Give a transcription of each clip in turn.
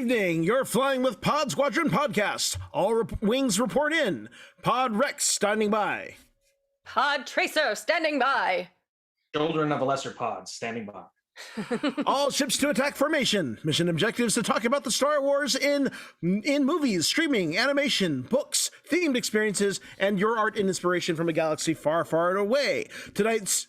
evening. You're flying with Pod Squadron podcast. All wings report in. Pod Rex standing by. Pod Tracer standing by. Children of a lesser pod standing by. All ships to attack formation. Mission objectives to talk about the Star Wars in movies, streaming, animation, books, themed experiences, and your art and inspiration from a galaxy far, far away. Tonight's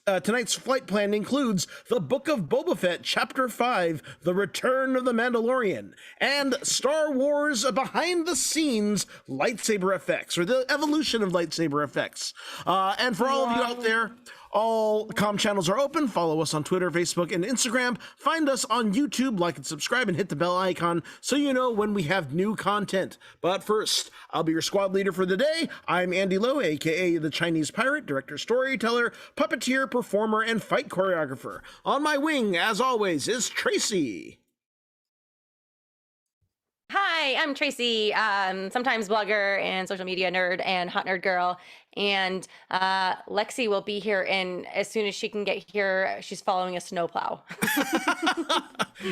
flight plan includes the Book of Boba Fett, Chapter 5, The Return of the Mandalorian, and Star Wars behind the scenes lightsaber effects, or the evolution of lightsaber effects. And for all of you out there, all comm channels are open. Follow us on Twitter, Facebook, and Instagram. Find us on YouTube, like and subscribe, and hit the bell icon so you know when we have new content. But first, I'll be your squad leader for the day. I'm Andy Lowe, aka the Chinese Pirate, director, storyteller, puppeteer, performer, and fight choreographer. On my wing, as always, is Tracy. Hi, I'm Tracy, sometimes blogger and social media nerd and hot nerd girl. And Lexi will be here, and as soon as she can get here, she's following a snowplow.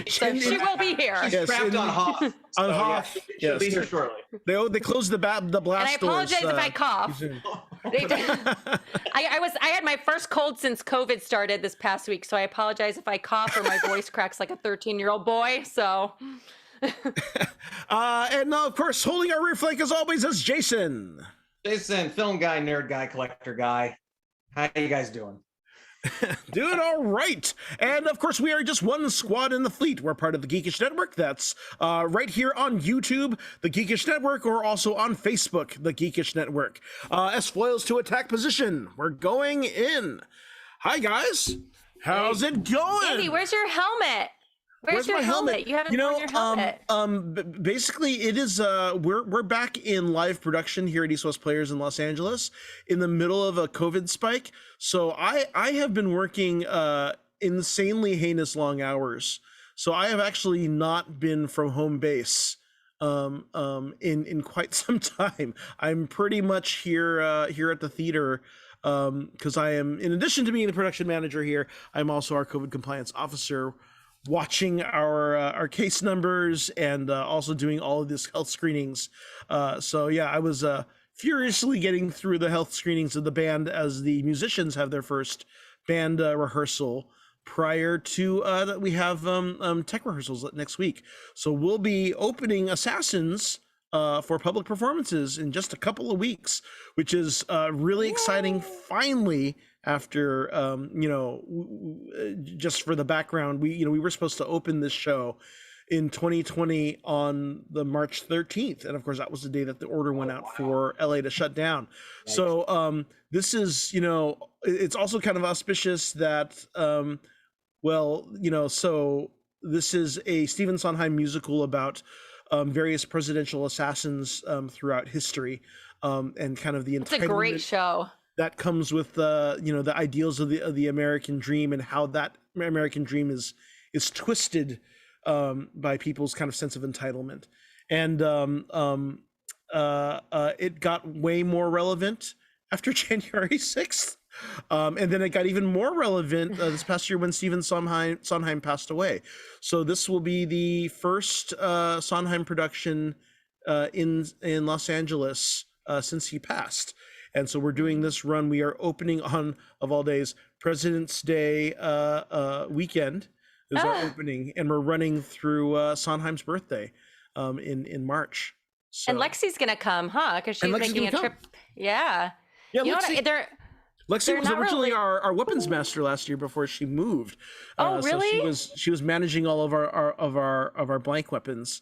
So she will be here. She's trapped on Hoth. On Hoth, she'll be here shortly. They closed the blast And I apologize doors, if I cough. I had my first cold since COVID started this past week, so I apologize if I cough or my voice cracks like a 13-year-old boy. So. And now, of course, holding our rear flank as always is Jason. Jason, film guy, nerd guy, collector guy. How you guys doing? Doing all right. And of course, we are just one squad in the fleet. We're part of the Geekish Network. That's right here on YouTube, the Geekish Network, or also on Facebook, the Geekish Network. As foils to attack position, we're going in. Hi, guys. How's it going? Andy, where's your helmet? Where's your my helmet? You haven't worn your helmet. Basically, it is we're back in live production here at East West Players in Los Angeles in the middle of a COVID spike. So I have been working insanely heinous long hours. So I have actually not been from home base in quite some time. I'm pretty much here at the theater because I am, in addition to being the production manager here, I'm also our COVID compliance officer, watching our case numbers and also doing all of this health screenings. So yeah, I was furiously getting through the health screenings of the band as the musicians have their first band rehearsal prior to that we have tech rehearsals next week. So we'll be opening Assassins for public performances in just a couple of weeks, which is really exciting. Finally, after just for the background, we were supposed to open this show in 2020 on the March 13th, and of course that was the day that the order went out for LA to shut down. Right. So this is, it's also kind of auspicious that so this is a Stephen Sondheim musical about various presidential assassins throughout history, and kind of the entitlement. It's a great show that comes with the ideals of the American dream and how that American dream is twisted by people's kind of sense of entitlement. And it got way more relevant after January 6th. And then it got even more relevant this past year when Stephen Sondheim passed away. So this will be the first Sondheim production in Los Angeles since he passed. And so we're doing this run. We are opening on, of all days, President's Day weekend is our opening, and we're running through Sondheim's birthday in March. So. And Lexi's gonna come, huh? Because she's making a trip. Yeah. Yeah, you Lexi, know what? Lexi was originally our weapons master last year before she moved. Oh, really? So she was managing all of our blank weapons.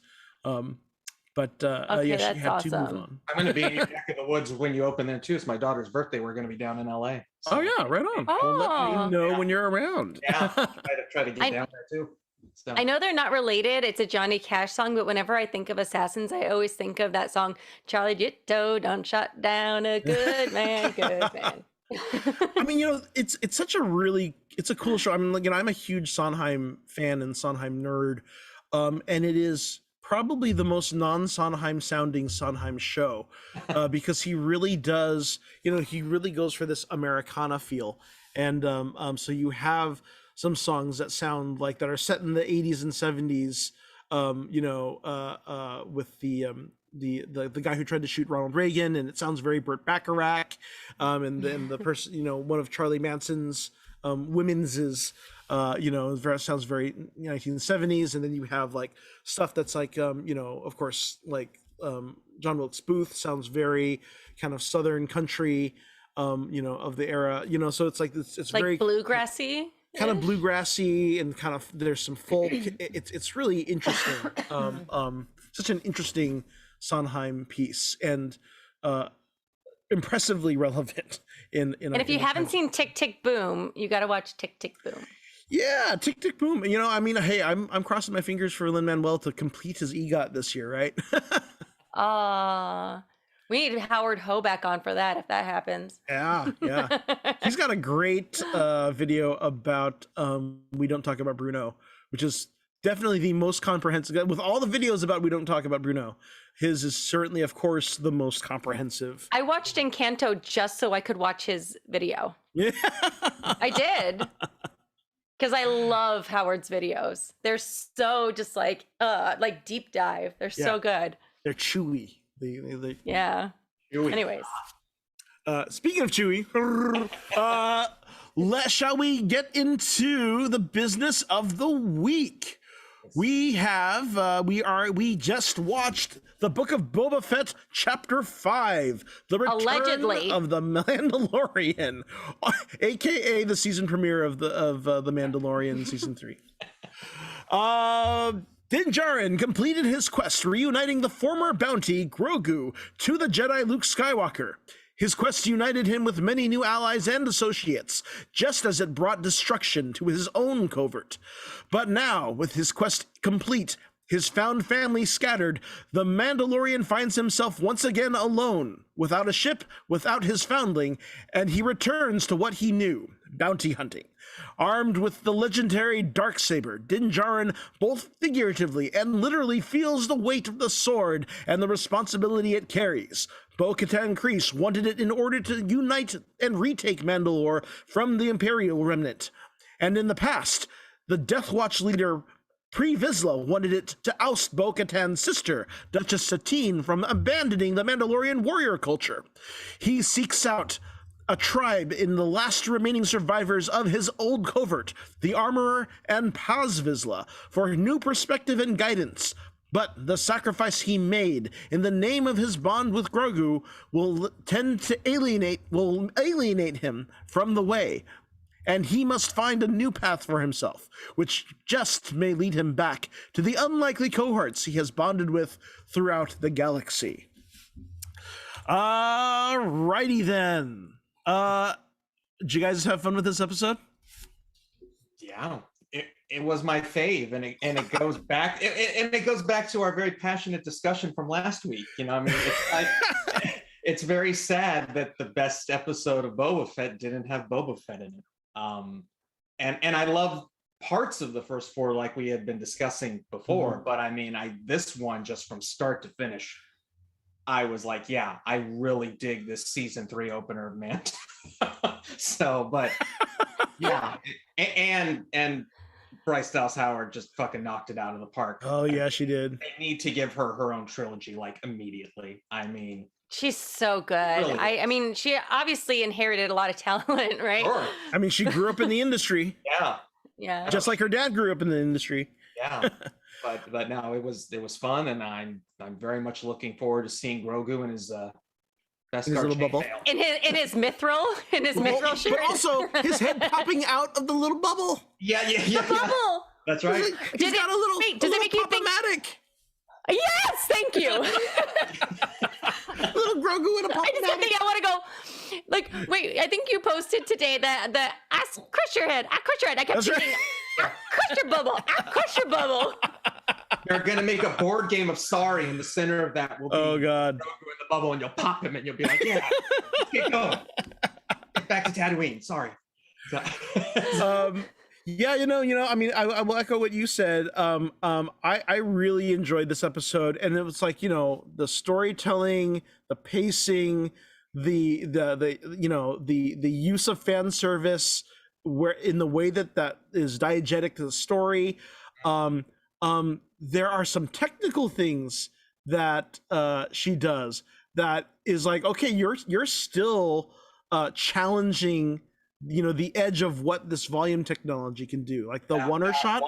But okay, yeah, she had awesome. to move on. I'm going to be in your neck of the woods when you open there too. It's my daughter's birthday. We're going to be down in LA. So. Oh yeah, right on. Oh. Well, let me know when you're around. Yeah, try to get down there too. So. I know they're not related. It's a Johnny Cash song, but whenever I think of Assassins, I always think of that song, Charlie Jitto, don't shut down a good man, good man. I mean, it's such it's a cool show. I mean, I'm a huge Sondheim fan and Sondheim nerd, and it is probably the most non-Sondheim sounding Sondheim show, because he really does, he really goes for this Americana feel. And so you have some songs that sound like that are set in the 80s and 70s, with the guy who tried to shoot Ronald Reagan, and it sounds very Burt Bacharach, and then the person, one of Charlie Manson's women's is, sounds very 1970s, and then you have like stuff that's like, of course, like John Wilkes Booth sounds very kind of Southern country, of the era, so it's like it's like very bluegrassy, kind of bluegrassy, and kind of there's some folk. It's really interesting. Such an interesting Sondheim piece, and impressively relevant in and if you haven't seen Tick Tick Boom, you got to watch Tick Tick Boom. Yeah, Tick Tick Boom. Hey, I'm crossing my fingers for Lin-Manuel to complete his EGOT this year, right? We need Howard Ho back on for that if that happens. Yeah. He's got a great video about We Don't Talk About Bruno, which is definitely the most comprehensive. With all the videos about We Don't Talk About Bruno, his is certainly, of course, the most comprehensive. I watched Encanto just so I could watch his video. Yeah. I did. Because I love Howard's videos. They're so just like deep dive. They're so good. They're chewy. Yeah. Chewy. Anyways. Speaking of chewy, shall we get into the business of the week? We just watched the Book of Boba Fett, Chapter 5, the return Allegedly. of the Mandalorian, aka the season premiere of the Mandalorian season 3. Din Djarin completed his quest, reuniting the former bounty Grogu to the Jedi Luke Skywalker. His quest united him with many new allies and associates, just as it brought destruction to his own covert. But now, with his quest complete, his found family scattered, the Mandalorian finds himself once again alone, without a ship, without his foundling, and he returns to what he knew, bounty hunting. Armed with the legendary Darksaber, Din Djarin both figuratively and literally feels the weight of the sword and the responsibility it carries. Bo-Katan Kryze wanted it in order to unite and retake Mandalore from the Imperial remnant. And in the past, the Death Watch leader Pre Vizsla wanted it to oust Bo-Katan's sister, Duchess Satine, from abandoning the Mandalorian warrior culture. He seeks out a tribe in the last remaining survivors of his old covert, the Armorer and Paz Vizsla, for new perspective and guidance. But the sacrifice he made in the name of his bond with Grogu will alienate him from the way, and he must find a new path for himself, which just may lead him back to the unlikely cohorts he has bonded with throughout the galaxy. Alrighty then. Did you guys have fun with this episode? Yeah, it was my fave, and it goes back it goes back to our very passionate discussion from last week. It's very sad that the best episode of Boba Fett didn't have Boba Fett in it. And I love parts of the first 4, like we had been discussing before, but this one, just from start to finish, I was like, yeah, I really dig this season 3 opener, man. So, but yeah, and Bryce Dallas Howard just fucking knocked it out of the park. Oh yeah, she did. They need to give her own trilogy, like, immediately. She's so good. Really? She obviously inherited a lot of talent, right? Sure. She grew up in the industry. Yeah. Just like her dad grew up in the industry. Yeah. But no, it was fun, and I'm very much looking forward to seeing Grogu in his best little bubble, in his mithril, shirt, but also his head popping out of the little bubble. Yeah. The bubble. That's right. He's got a little. Does it make you think? Yes, thank you. Little Grogu in a pop. I just think I want to go. Like, wait, I think you posted today that the crush your head. I kept thinking, crush your bubble. Crush your bubble. They're gonna make a board game of Sorry, in the center of that will be God. Grogu in the bubble, and you'll pop him, and you'll be like, yeah, get going. Get back to Tatooine. Sorry. Yeah, I will echo what you said. I really enjoyed this episode, and it was like, the storytelling, the pacing, the use of fan service, where in the way that is diegetic to the story, there are some technical things that she does that is like, okay, you're still challenging, you know, the edge of what this volume technology can do, like the oneer shot,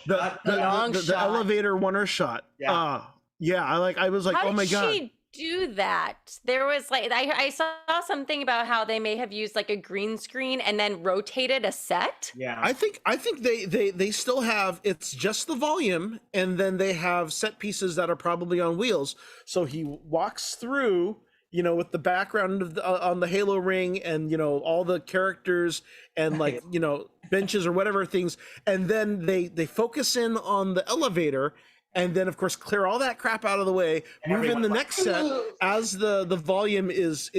the elevator oneer shot. Yeah, I was like, how oh my did god. she do that? There was like I saw something about how they may have used like a green screen and then rotated a set. Yeah, I think they still have, it's just the volume, and then they have set pieces that are probably on wheels. So he walks through, you know, with the background of on the Halo ring, and you know, all the characters and like, you know, benches or whatever things, and then they focus in on the elevator. And then, of course, clear all that crap out of the way, move in the next set as the volume is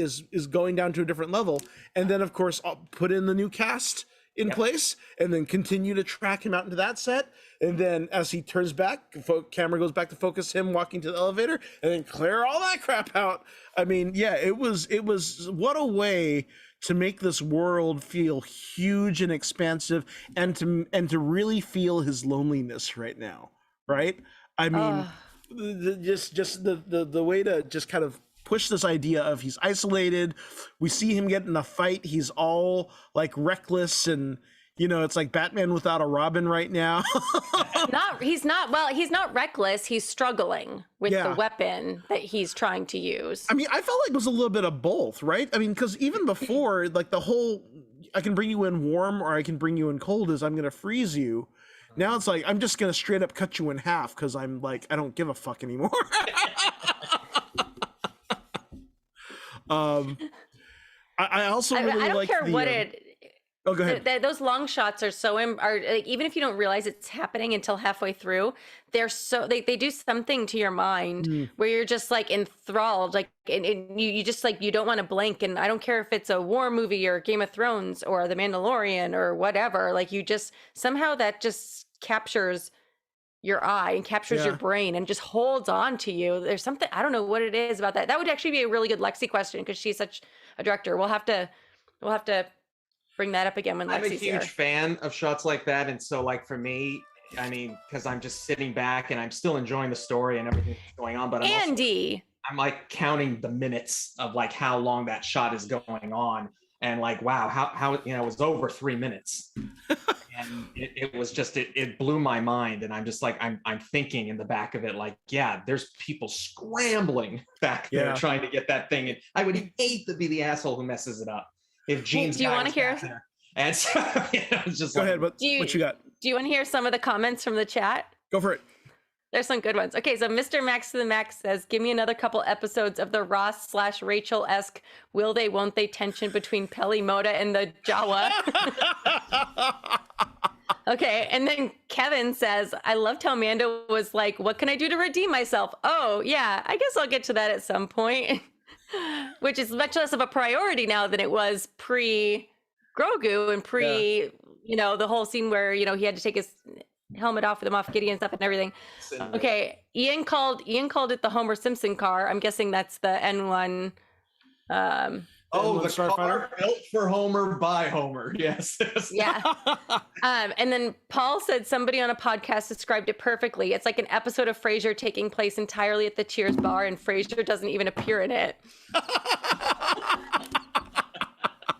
going down to a different level. And then, of course, I'll put in the new cast in place, and then continue to track him out into that set. And then as he turns back, camera goes back to focus him walking to the elevator, and then clear all that crap out. I mean, yeah, it was what a way to make this world feel huge and expansive, and to really feel his loneliness right now, right? I mean, just the way to just kind of push this idea of he's isolated. We see him get in a fight. He's all like reckless, and you know, it's like Batman without a Robin right now. He's not reckless. He's struggling with the weapon that he's trying to use. I mean, I felt like it was a little bit of both, right? I mean, because even before, like the whole, I can bring you in warm or I can bring you in cold, is I'm going to freeze you. Now it's like, I'm just going to straight up cut you in half because I'm like, I don't give a fuck anymore. I also really I don't like care the, what it. Oh, go ahead. Those long shots are so like, even if you don't realize it's happening until halfway through, they're so they do something to your mind where you're just like enthralled, like and you just like, you don't want to blink. And I don't care if it's a war movie or Game of Thrones or The Mandalorian or whatever, like you just somehow that just captures your eye and captures your brain and just holds on to you. There's something, I don't know what it is about that. That would actually be a really good Lexi question because she's such a director. We'll have to bring that up again when Lexi's here. I'm a huge fan of shots like that, and so like for me, I mean, because I'm just sitting back and I'm still enjoying the story and everything that's going on, but I'm like counting the minutes of like how long that shot is going on, and like, wow, how you know, it was over 3 minutes. And it was just, it blew my mind. And I'm just like, I'm thinking in the back of it, like, yeah, there's people scrambling back there trying to get that thing. And I would hate to be the asshole who messes it up. If Gene's do you want to hear? There. And so, you know, it's just go like, ahead. What you got? Do you want to hear some of the comments from the chat? Go for it. There's some good ones. Okay, so Mr. Max to the Max says, give me another couple episodes of the Ross/Rachel-esque will they, won't they tension between Peli Mota and the Jawa. Okay, and then Kevin says, I loved how Mando was like, what can I do to redeem myself? Oh, yeah, I guess I'll get to that at some point. Which is much less of a priority now than it was pre-Grogu and you know, the whole scene where, you know, he had to take his helmet off with the Moff Gideon stuff and everything. Okay, Ian called it the Homer Simpson car. I'm guessing that's the N1. the car built for Homer by Homer. Yes. Yeah. And then Paul said somebody on a podcast described it perfectly. It's like an episode of Frasier taking place entirely at the Cheers bar, and Frasier doesn't even appear in it.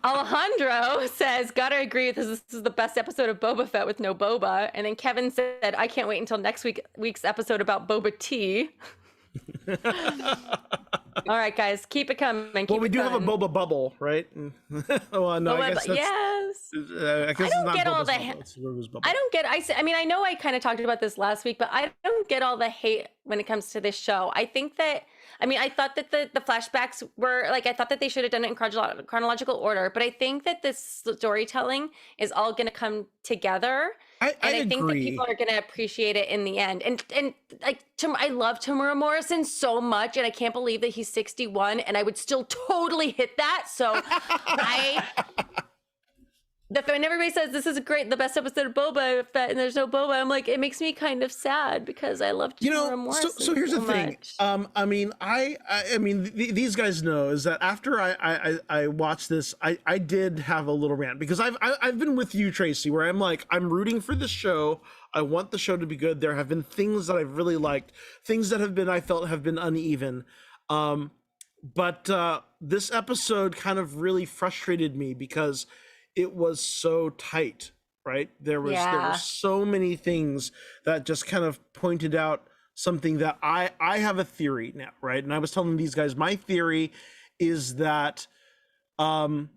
Alejandro says, gotta agree with this is the best episode of Boba Fett with no Boba. And then Kevin said, I can't wait until next week's episode about Boba Tea. All right, guys, keep it coming. Well, we do have a Boba bubble, right? Well, no, I guess that's, yes. I guess I don't it's not get all Boba's the. bubble. I don't get. I mean, I know I kind of talked about this last week, but I don't get all the hate when it comes to this show. I think that. I mean, I thought that the flashbacks were like, I thought that they should have done it in chronological order, but I think that this storytelling is all going to come together. I think that people are going to appreciate it in the end. And like, I love Tamura Morrison so much, and I can't believe that he's 61, and I would still totally hit that. So when everybody says this is great, the best episode of Boba Fett, and there's no Boba, I'm like, it makes me kind of sad because I loved Jorah Morrison so here's the thing. much. I mean, these guys know is that after I watched this, I did have a little rant because I've been with you, Tracy, where I'm like, I'm rooting for the show. I want the show to be good. There have been things that I've really liked, things that I felt have been uneven. But this episode kind of really frustrated me because it was so tight, right? There were so many things that just kind of pointed out something that I have a theory now, right? And I was telling these guys, my theory is that, when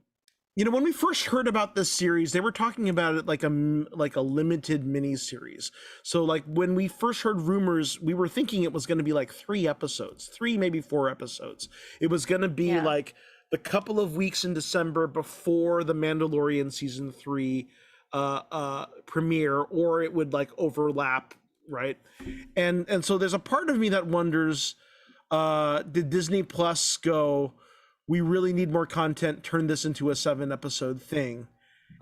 we first heard about this series, they were talking about it like a limited mini series. So like when we first heard rumors, we were thinking it was going to be like 3 episodes, 3, maybe 4 episodes. It was going to be like the couple of weeks in December before the Mandalorian season 3 premiere, or it would like overlap, right? And so there's a part of me that wonders, did Disney Plus go, we really need more content, turn this into a 7-episode thing?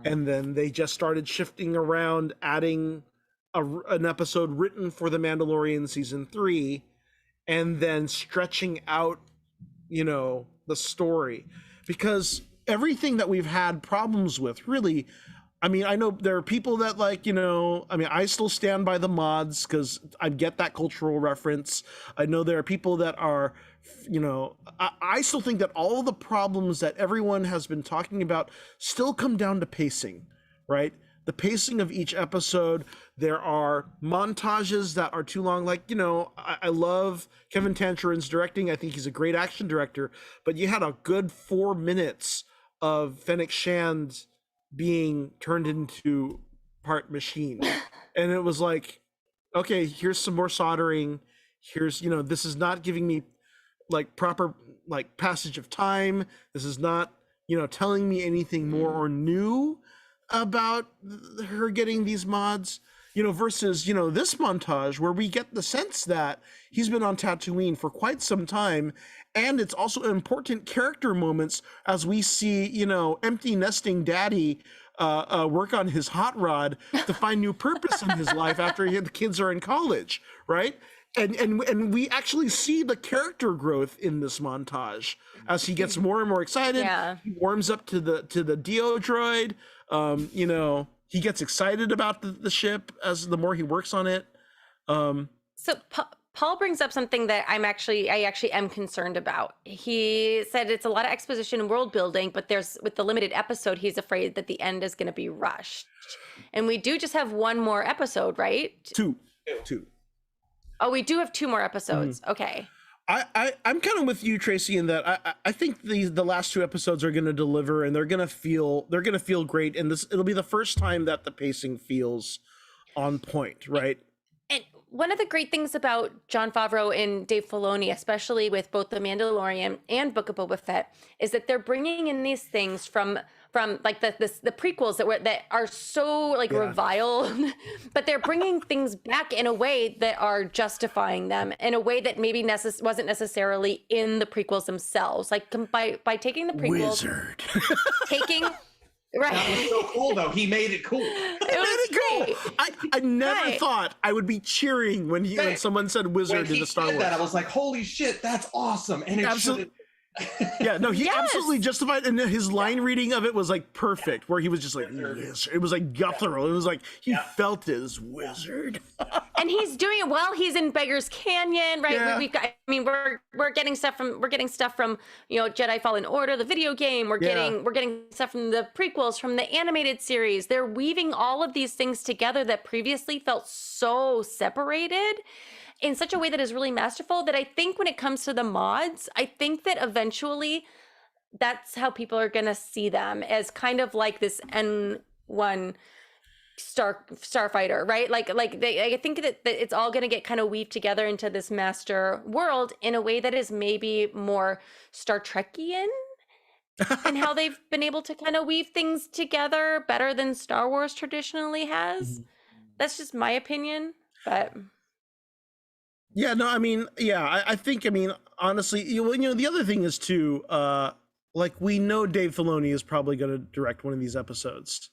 And then they just started shifting around, adding an episode written for the Mandalorian season 3, and then stretching out, the story, because everything that we've had problems with, really, I mean, I know there are people that I still stand by the mods because I get that cultural reference. I know there are people that are, I still think that all the problems that everyone has been talking about still come down to pacing, right? The pacing of each episode. There are montages that are too long. Like, I love Kevin Tancharoen's directing. I think he's a great action director, but you had a good 4 minutes of Fennec Shand being turned into part machine. And it was like, okay, here's some more soldering. Here's, this is not giving me like proper like passage of time. This is not, telling me anything more or new about her getting these mods, versus, this montage where we get the sense that he's been on Tatooine for quite some time. And it's also important character moments as we see, empty nesting daddy work on his hot rod to find new purpose in his life after the kids are in college, right? And we actually see the character growth in this montage as he gets more and more excited. Yeah. He warms up to the Dio droid. He gets excited about the ship as the more he works on it. So Paul brings up something that I actually am concerned about. He said it's a lot of exposition and world building, but with the limited episode, he's afraid that the end is going to be rushed. And we do just have 1 more episode, right? Two. Oh, we do have 2 more episodes. Mm-hmm. Okay. I'm kind of with you, Tracy, in that I think the last 2 episodes are going to deliver, and they're going to feel great. And it'll be the first time that the pacing feels on point, right? And one of the great things about Jon Favreau and Dave Filoni, especially with both The Mandalorian and Book of Boba Fett, is that they're bringing in these things from like the prequels that are so like reviled, but they're bringing things back in a way that are justifying them in a way that maybe wasn't necessarily in the prequels themselves. Like by taking the prequels, taking. Right. That was so cool, though. He made it cool. It was cool. I never thought I would be cheering when someone said wizard in the Star Wars. That, I was like, holy shit, that's awesome. And it absolutely. Yeah, no, he absolutely justified, and his line reading of it was like perfect, where he was just like, it was like guttural. It was like he felt his wizard. And he's doing it well. He's in Beggar's Canyon, right? Yeah. We're getting stuff from Jedi Fallen Order, the video game. We're getting stuff from the prequels, from the animated series. They're weaving all of these things together that previously felt so separated in such a way that is really masterful, that I think when it comes to the mods, I think that eventually that's how people are going to see them, as kind of like this N1 starfighter, right? I think that it's all going to get kind of weaved together into this master world in a way that is maybe more Star Trekian and how they've been able to kind of weave things together better than Star Wars traditionally has. That's just my opinion, but... Yeah, no, I mean, I think, honestly, the other thing is too, like, we know Dave Filoni is probably going to direct one of these episodes.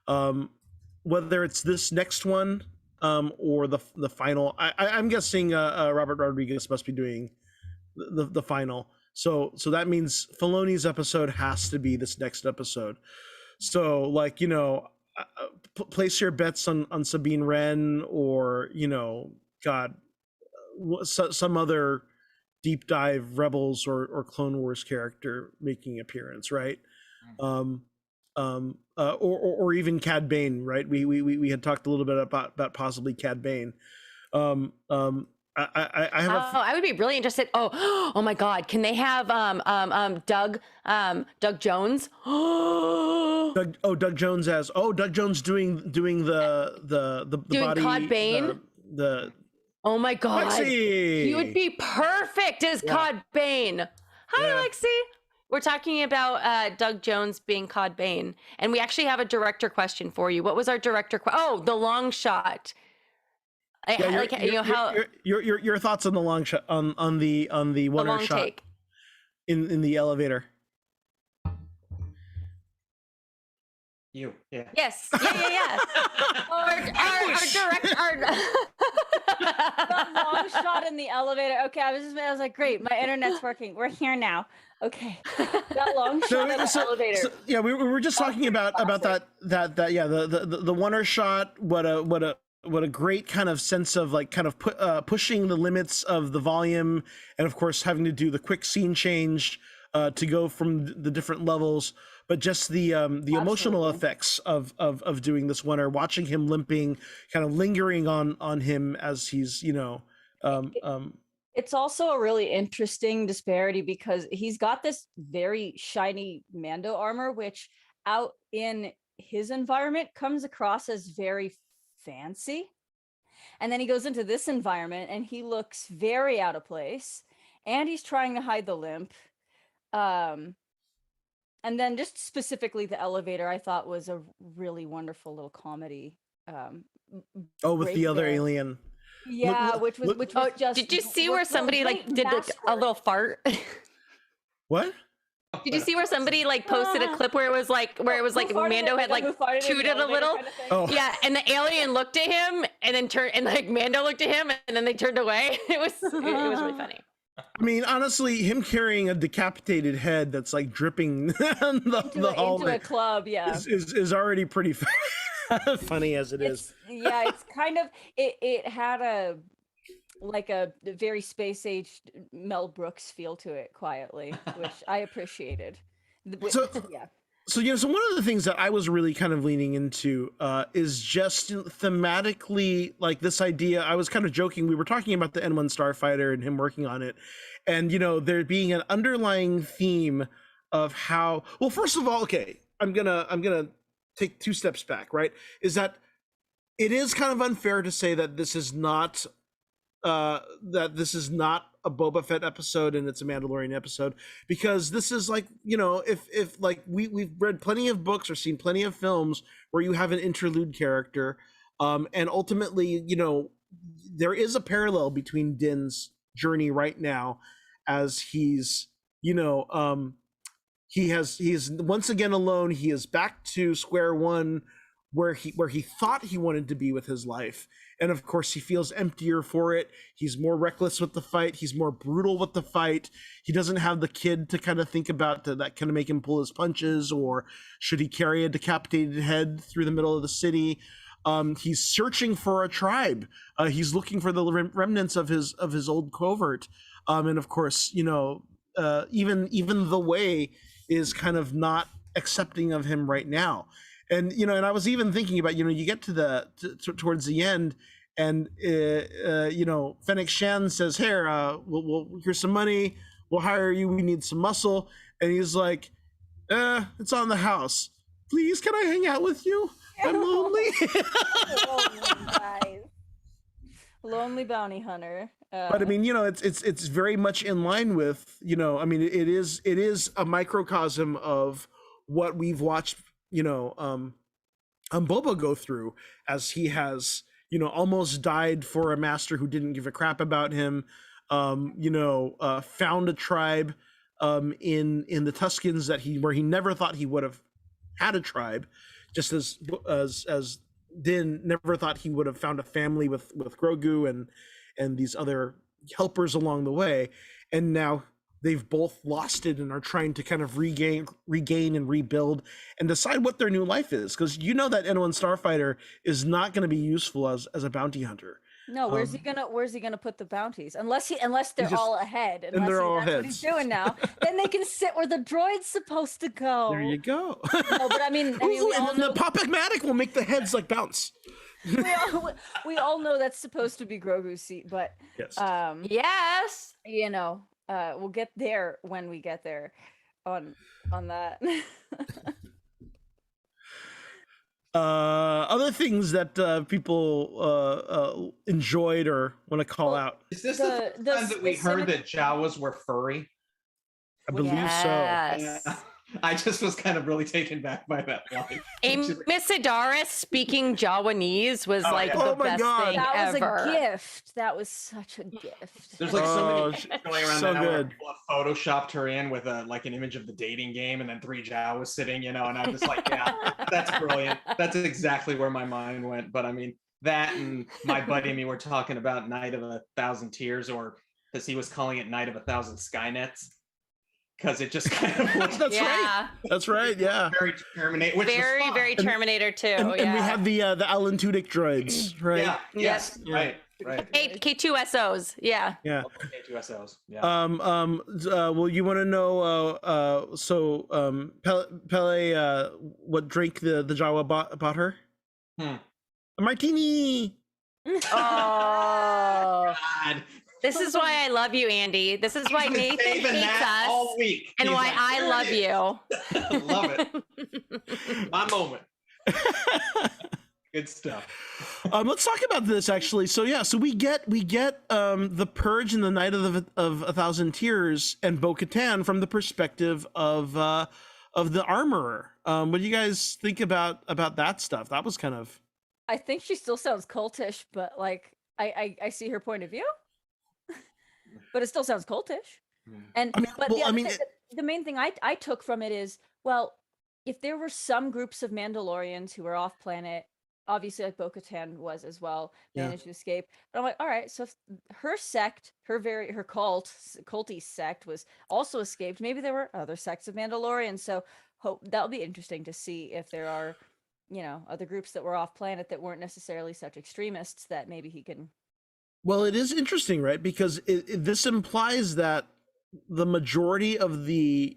Whether it's this next one or the final. I'm guessing Robert Rodriguez must be doing the final. So that means Filoni's episode has to be this next episode. So like, you know, place your bets on Sabine Wren, or, you know, God, some other deep dive Rebels or Clone Wars character making appearance, right? Or even Cad Bane, right? We had talked a little bit about possibly Cad Bane. I have I would be really interested. Oh my God! Can they have Doug Jones? Doug Jones as Doug Jones doing the doing body, Cad Bane. Oh my God! Lexi! He would be perfect as Cad Bane. Hi, Lexi. We're talking about Doug Jones being Cad Bane, and we actually have a director question for you. What was our director? The long shot. Your thoughts on the long shot on the one long shot take in the elevator. Yes. Yeah. our director. The long shot in the elevator. Okay, I was like, great, my internet's working. We're here now. Okay, that long shot in the elevator. We were just talking about that. The one shot. What a great kind of sense of like kind of pushing the limits of the volume, and of course having to do the quick scene change to go from the different levels. But just the emotional effects of doing this one, or watching him limping, kind of lingering on him as he's, you know, it's also a really interesting disparity because he's got this very shiny Mando armor, which out in his environment comes across as very fancy. And then he goes into this environment and he looks very out of place, and he's trying to hide the limp. And then just specifically the elevator, I thought was a really wonderful little comedy. With the other alien. Yeah, which was just. Did you see where somebody like did a little fart? What? Did you see where somebody like posted a clip where it was like Mando had like tooted a little? Kind of yeah, and the alien looked at him and then turned, and like Mando looked at him and then they turned away. It was really funny. I mean, honestly, him carrying a decapitated head that's like dripping the into a club, is already pretty funny as is. Yeah, it's kind of it had a very space age Mel Brooks feel to it, quietly, which I appreciated. So one of the things that I was really kind of leaning into is just thematically, like this idea. I was kind of joking. We were talking about the N1 Starfighter and him working on it, and there being an underlying theme of how. Well, first of all, okay, I'm gonna take two steps back. Right, is that it is kind of unfair to say that this is not a Boba Fett episode and it's a Mandalorian episode, because this is like, if like we've read plenty of books or seen plenty of films where you have an interlude character, and ultimately, there is a parallel between Din's journey right now, as he's once again alone. He is back to square one, where he thought he wanted to be with his life. And of course, he feels emptier for it. He's more reckless with the fight. He's more brutal with the fight. He doesn't have the kid to kind of think about that kind of make him pull his punches, or should he carry a decapitated head through the middle of the city? He's searching for a tribe. He's looking for the remnants of his old covert. And of course, even the Way is kind of not accepting of him right now. And and I was even thinking about, you get to towards the end, and Fennec Shan says, "Here, here's some money. We'll hire you. We need some muscle." And he's like, "It's on the house. Please, can I hang out with you? I'm lonely." Lonely bounty hunter. But I mean, it's very much in line with, it is a microcosm of what we've watched Boba go through, as he has almost died for a master who didn't give a crap about him, found a tribe in the Tuskens where he never thought he would have had a tribe, just as Din never thought he would have found a family with Grogu and these other helpers along the way, and now they've both lost it and are trying to kind of regain and rebuild and decide what their new life is, because you know that N1 Starfighter is not going to be useful as a bounty hunter. No, where's he gonna put the bounties? Unless they're just- all ahead. and they're all that's what heads. he's doing now. Then they can sit where the droid's supposed to go. There you go. No, but I mean, Ooh, we all and then know, the Pop-Matic will make the heads like bounce. we all know that's supposed to be Grogu's seat, but Yes. Yes. you know, we'll get there when we get there on that. Other things that people enjoyed or want to call out. Is this The- the the first time that we heard specific- that Jawas were furry? I believe so. Yes. Yeah. I just was kind of really taken back by that line. Miss Sidaris speaking Jawanese was Oh, like yeah. the Oh my best God. thing That was ever. a gift. That was such a gift. There's like so Oh, many pictures going around so now where good. people have photoshopped her in with a like an image of the dating game and then 3 Jawas sitting, you know, and I'm just like, yeah, that's brilliant. That's exactly where my mind went. But I mean, that and my buddy and me were talking about Night of 1,000 Tears, or as he was calling it, Night of 1,000 Skynets, because it just kind of looks That's right. Yeah. That's right. Yeah. very Terminator, which Very, was fun. very Terminator too. And we yeah. have the Alan Tudyk droids, right? Yeah. Yes. Yeah. Right. K2SOs. Yeah. Yeah. K2SOs. Yeah. Well, you want to know? Pele, what drink the Jawa bought her? Hmm. A martini. Oh, God. this is why I love you, Andy. This is why I've been Nathan saving hates that all us, week. and He's why like, I "There love it you. is." Love it. My moment. Good stuff. Let's talk about this actually. So yeah, so we get the Purge and the Night of 1,000 Tears and Bo-Katan from the perspective of the Armorer. What do you guys think about that stuff? That was kind of. I think she still sounds cultish, but like I see her point of view. But it still sounds cultish. And I mean, but well, the, I other mean, thing the main thing I took from it is, well, if there were some groups of Mandalorians who were off planet, obviously like Bo-Katan was as well, Yeah. managed to escape. But I'm like, all right, so if her sect, her culty sect was also escaped, maybe there were other sects of Mandalorians. So that'll be interesting to see if there are, you know, other groups that were off planet that weren't necessarily such extremists that maybe he can. Well, it is interesting, right? Because this implies that the majority of the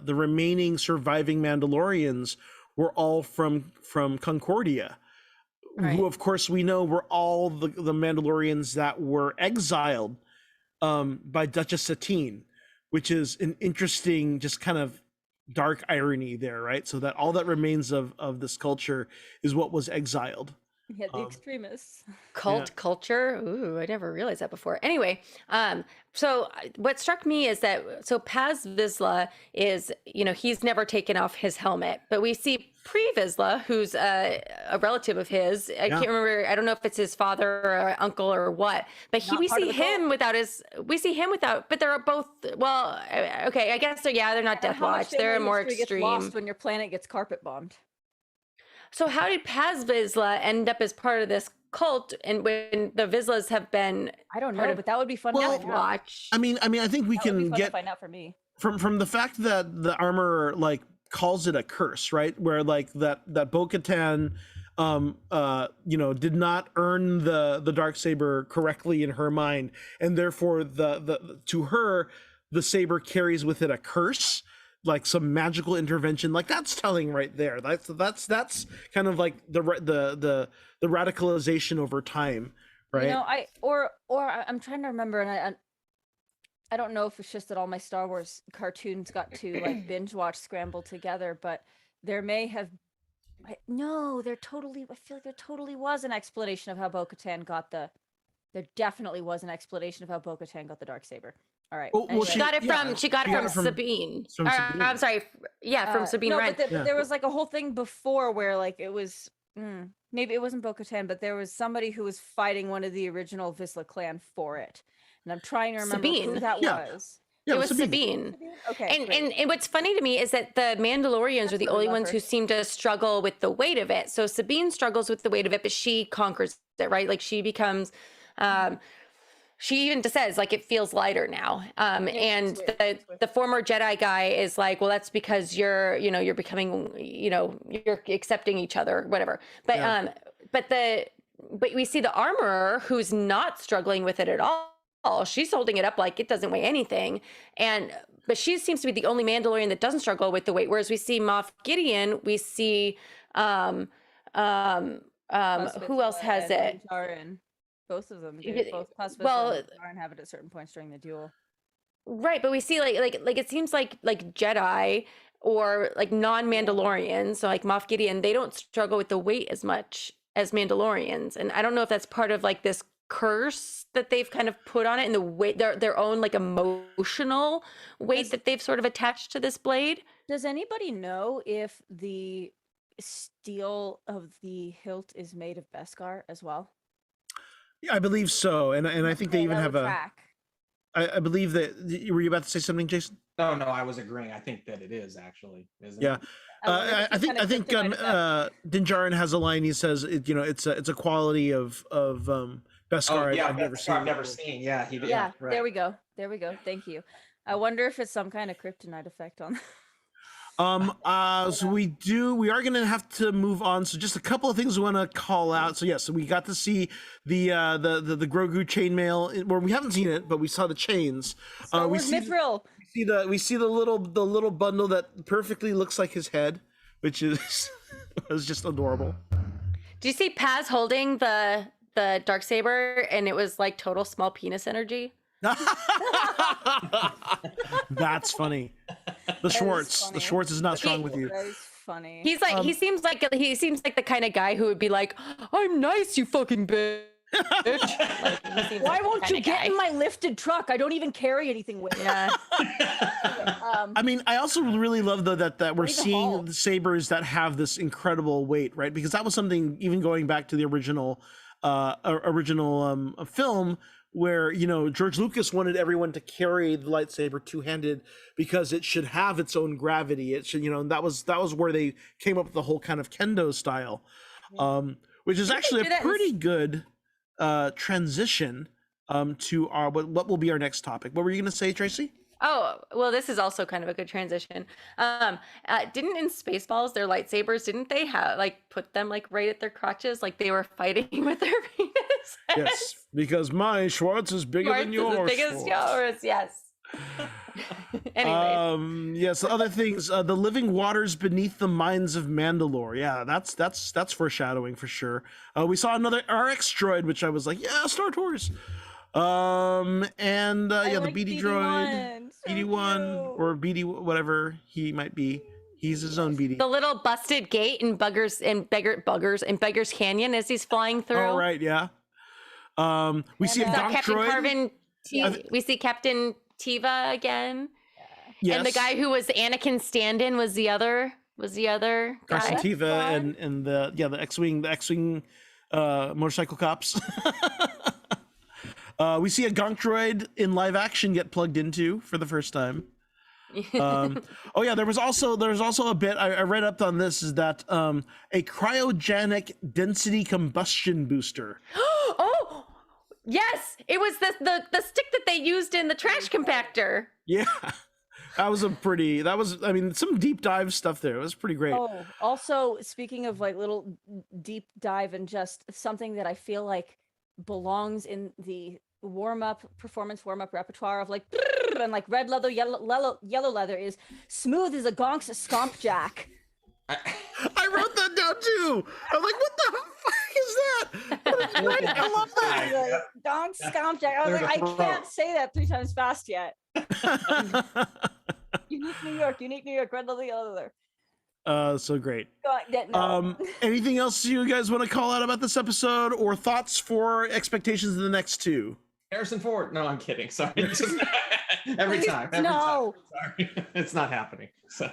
remaining surviving Mandalorians were all from Concordia, Right. who, of course, we know were all the Mandalorians that were exiled by Duchess Satine, which is an interesting, just kind of dark irony there, right? So that all that remains of this culture is what was exiled. Yeah, the extremists. Cult culture. Ooh, I never realized that before. Anyway, so what struck me is that Paz Vizsla is, you know, he's never taken off his helmet, but we see Pre Vizsla, who's a relative of his. I can't remember. I don't know if it's his father or uncle or what, but Not we part of see the cult. him without his. We see him without, but they're both. Well, okay, I guess they're not Death How much Watch. They're family more history gets extreme. lost when your planet gets carpet bombed. So how did Paz Vizsla end up as part of this cult, and when the Vizslas have been I don't part know, of but that would be fun Well, to Death find out. Watch? I mean, I think we That would be can fun to get find out for me. from the fact that the Armorer like calls it a curse, right? Where like that Bo-Katan you know, did not earn the Darksaber correctly in her mind, and therefore the to her the saber carries with it a curse, like some magical intervention. Like that's telling right there. That's kind of like the radicalization over time, right? You know, I'm trying to remember, and I don't know if it's just that all my Star Wars cartoons got to like binge watch scrambled together, but there may have no, I feel like there totally was an explanation of how Bo-Katan got there definitely was an explanation of how Bo-Katan got the Darksaber. All right. Well, anyway. She got it from she got it from Sabine. from Sabine. I'm sorry. Yeah, from Sabine no, Wren. but there was like a whole thing before where like it was maybe it wasn't Bo-Katan, but there was somebody who was fighting one of the original Vizsla clan for it, and I'm trying to remember who Sabine. that Yeah. was. Yeah, it was Sabine. Sabine. Okay. And what's funny to me is that the Mandalorians are the That's only what I love ones her. who seem to struggle with the weight of it. So Sabine struggles with the weight of it, but she conquers it, right? Like she becomes, she even says like it feels lighter now. And the former Jedi guy is like, well, that's because you're becoming, you're accepting each other, whatever. But Yeah. but we see the armorer who's not struggling with it at all. She's holding it up like it doesn't weigh anything, but she seems to be the only Mandalorian that doesn't struggle with the weight. Whereas we see Moff Gideon, we see who else has it? Din both of them do. Both Class Well, and Jaren have it at certain points during the duel. Right, but we see like it seems like Jedi or like non-Mandalorians, so like Moff Gideon, they don't struggle with the weight as much as Mandalorians, and I don't know if that's part of like this curse that they've kind of put on it, and the weight, their own like emotional weight that they've sort of attached to this blade. Does anybody know if the steel of the hilt is made of Beskar as well? I believe so, and I think they even that have would a. track. I believe that. Were you about to say something, Jason? No, I was agreeing. I think that it is actually, isn't Yeah. it? I think Din Djarin has a line. He says, it's a quality of Beskar I've never seen. I've never seen. Yeah, he did. Yeah, right. there we go. Thank you. I wonder if it's some kind of kryptonite effect on. So we are gonna have to move on. So just a couple of things we want to call out. So so we got to see the Grogu chainmail. Well, we haven't seen it, but we saw the chains. We see Mithril. we see the little bundle that perfectly looks like his head, which is was just adorable. Do you see Paz holding the Darksaber, and it was like total small penis energy? That's funny. The Schwartz is not strong with you. That is funny. He's like he seems like the kind of guy who would be like, "I'm nice, you fucking bitch." Like, why won't you get in my lifted truck? I don't even carry anything with me. Yeah. I mean, I also really love that we're seeing haul. the sabers that have this incredible weight, right? Because that was something even going back to the original film, where George Lucas wanted everyone to carry the lightsaber two-handed because it should have its own gravity. It should, that was where they came up with the whole kind of kendo style, which is actually a pretty good transition to our what will be our next topic. What were you going to say, Tracy? Oh, well, this is also kind of a good transition. Didn't in Spaceballs their lightsabers, didn't they have put them right at their crotches, like they were fighting with their penis? Yes, because my Schwartz is bigger than yours. As big as yours, yes. Anyways. Yes, other things. The living waters beneath the mines of Mandalore. Yeah, that's foreshadowing for sure. We saw another RX droid, which I was like, yeah, Star Tours. And the BD droid, BD1 or BD whatever he might be. He's his own BD. The little busted gate in Beggars Canyon as he's flying through. Oh right, yeah. We see a Gonk Captain droid. Carvin. We see Captain Tiva again. Yes. And the guy who was Anakin stand-in was the other guy. Carson Tiva and the X-wing motorcycle cops. We see a Gonk droid in live action get plugged into for the first time. There was also a bit I read up on this, is that a cryogenic density combustion booster. Oh yes, it was the stick that they used in the trash compactor. Yeah, I mean, some deep dive stuff there. It was pretty great. Oh, also speaking of little deep dive, and just something that I feel like belongs in the performance warm-up repertoire of and red leather, yellow leather, is smooth as a Gonk's scomp jack. I wrote that down too. I'm like, what the fuck is that? I love that. Gonk's scomp jack. I was like, I can't say that 3 times fast yet. Unique New York, red leather, yellow leather. So great. No. Anything else you guys want to call out about this episode, or thoughts for expectations in the next two? Harrison Ford. No, I'm kidding. Sorry. Every time. Sorry. It's not happening. So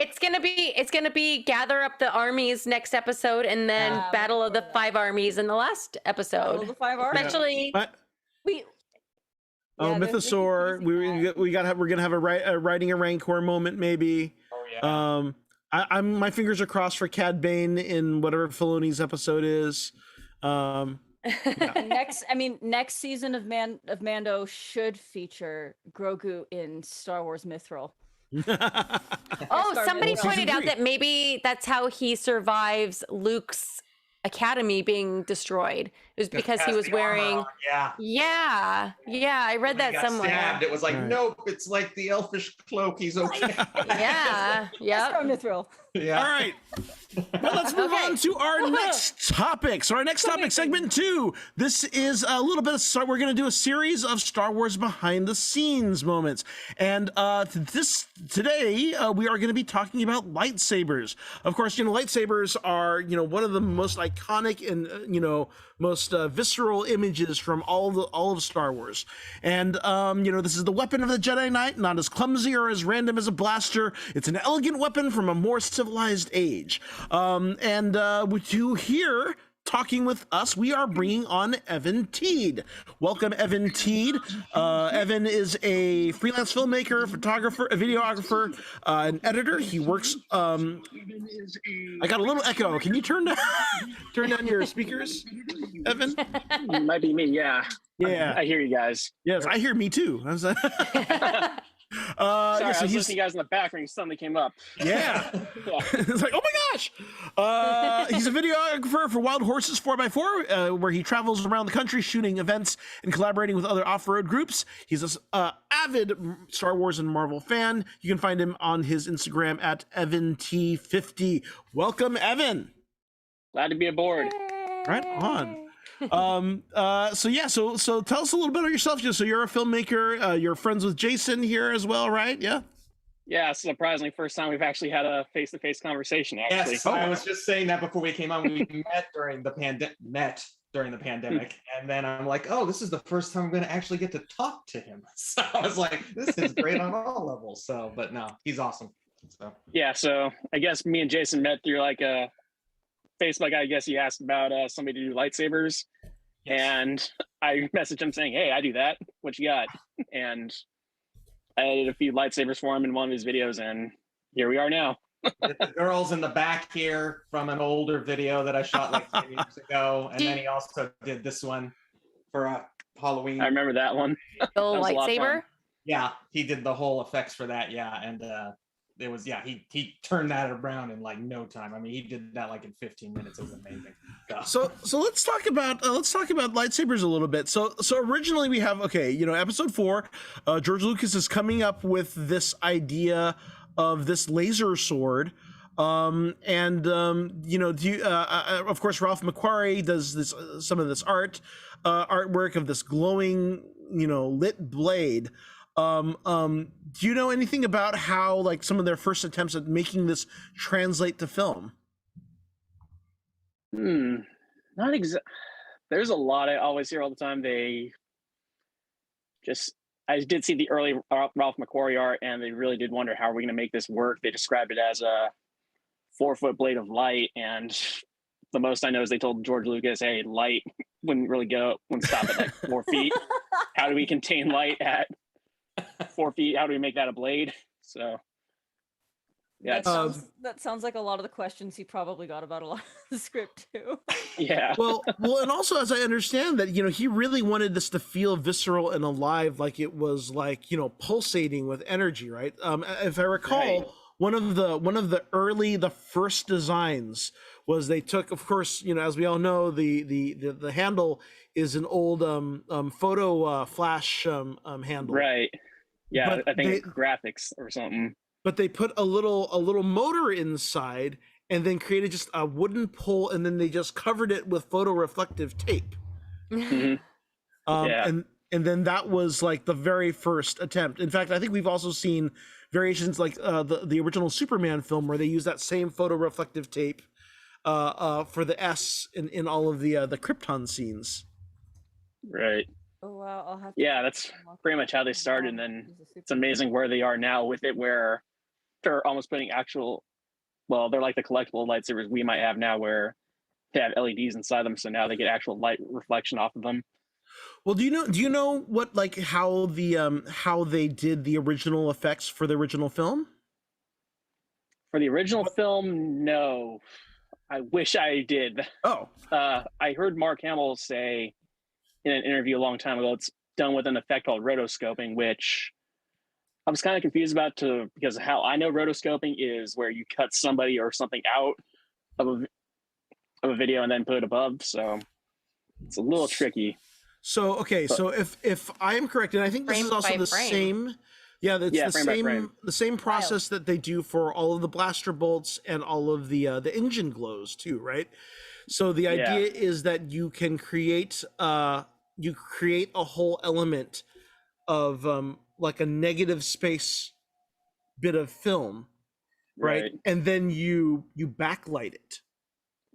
it's gonna be gather up the armies next episode, and then Battle of the 5 Armies in the last episode. Battle of the 5 Armies. Especially Oh, Yeah, they're Mythosaur. teasing that. We're gonna have a riding a Rancor moment maybe. Oh yeah. I'm my fingers are crossed for Cad Bane in whatever Filoni's episode is. And next season of Mando should feature Grogu in Star Wars Mithril. Oh, Star somebody Wars. pointed out Season that maybe that's how he survives Luke's academy being destroyed. It was because he Has was the armor wearing. on, yeah. Yeah, I read When he that got somewhere. stabbed, it was like, Right. nope, it's like the elfish cloak. He's okay. Yeah, yep. Star Mithril. Yeah. All right. Well, let's move Okay. on to our next topic. So our next topic, segment 2. This is a little bit of we're going to do a series of Star Wars behind the scenes moments. And today we are going to be talking about lightsabers. Of course, lightsabers are, one of the most iconic and, most visceral images from all of Star Wars. And, this is the weapon of the Jedi Knight, not as clumsy or as random as a blaster. It's an elegant weapon from a more civilized age. To here talking with us, we are bringing on Evan Teed. Welcome, Evan Teed. Evan is a freelance filmmaker, photographer, a videographer, an editor. He works. I got a little echo. Can you turn down your speakers, Evan? Might be me, yeah. Yeah. I hear you guys. Yes, I hear me too. Sorry, So I was he's- listening to you guys in the background. You suddenly came up. Yeah. Yeah. It's like, oh my gosh. He's a videographer for Wild Horses 4x4, where he travels around the country shooting events and collaborating with other off-road groups. He's an avid Star Wars and Marvel fan. You can find him on his Instagram at EvanT50. Welcome, Evan. Glad to be aboard. Right on. So tell us a little bit about yourself. So you're a filmmaker. You're friends with Jason here as well, right? Yeah. Yeah, surprisingly, first time we've actually had a face-to-face conversation, actually. Yes, I was just saying that before we came on. We met during the pandemic, and then I'm like, oh, this is the first time I'm going to actually get to talk to him. So I was like, this is great on all levels. So, but no, he's awesome. So Yeah, so I guess me and Jason met through like a Facebook. I guess he asked about somebody to do lightsabers, and I messaged him saying, hey, I do that. What you got? And I edited a few lightsabers for him in one of his videos, and here we are now. the girls in the back here from an older video that I shot like 10 years ago, and then he also did this one for Halloween. I remember that one. The That was a lot of fun. lightsaber. Yeah, he did the whole effects for that. Yeah, and it was he turned that around in like no time. I mean, he did that like in 15 minutes. It was amazing. So let's talk about lightsabers a little bit. So originally we have episode 4. George Lucas is coming up with this idea of this laser sword. Of course Ralph McQuarrie does some of this artwork of this glowing lit blade. Do you know anything about how like some of their first attempts at making this translate to film? Not exactly. There's a lot I always hear all the time. I did see the early Ralph McQuarrie art, and they really did wonder how are we going to make this work. They described it as a 4-foot blade of light, and the most I know is they told George Lucas, "Hey, light wouldn't stop at like 4 feet. How do we contain light at 4 feet? How do we make that a blade?" So. Yeah, That sounds like a lot of the questions he probably got about a lot of the script too. yeah. Well, and also as I understand that, he really wanted this to feel visceral and alive, like it was like, pulsating with energy, right? If I recall, Right. one of the first designs was they took, of course, as we all know, the handle is an old photo flash handle. Right. Yeah, But I think it's graphics or something. But they put a little motor inside and then created just a wooden pole, and then they just covered it with photoreflective tape. Mhm. Yeah. And then that was like the very first attempt. In fact, I think we've also seen variations like the original Superman film where they use that same photoreflective tape for the S in all of the Krypton scenes. Right. Oh wow, I'll have to. Yeah, that's pretty much how they started. And then it's amazing where they are now with it, where they're almost putting they're like the collectible lightsabers we might have now, where they have LEDs inside them, so now they get actual light reflection off of them. Well, do you know what, like, how they did the original effects for the original film? For the original film, no. I wish I did. Oh, I heard Mark Hamill say in an interview a long time ago, it's done with an effect called rotoscoping, which I was kind of confused about because how I know rotoscoping is where you cut somebody or something out of a video and then put it above. So it's a little tricky. so okay, But so if I am correct, and I think this Frame is also by the frame. same, yeah, it's Yeah, the frame by same frame. the same process that they do for all of the blaster bolts and all of the engine glows too, right? So the Yeah. idea is that you can create a whole element of like a negative space bit of film, right? Right. And then you backlight it,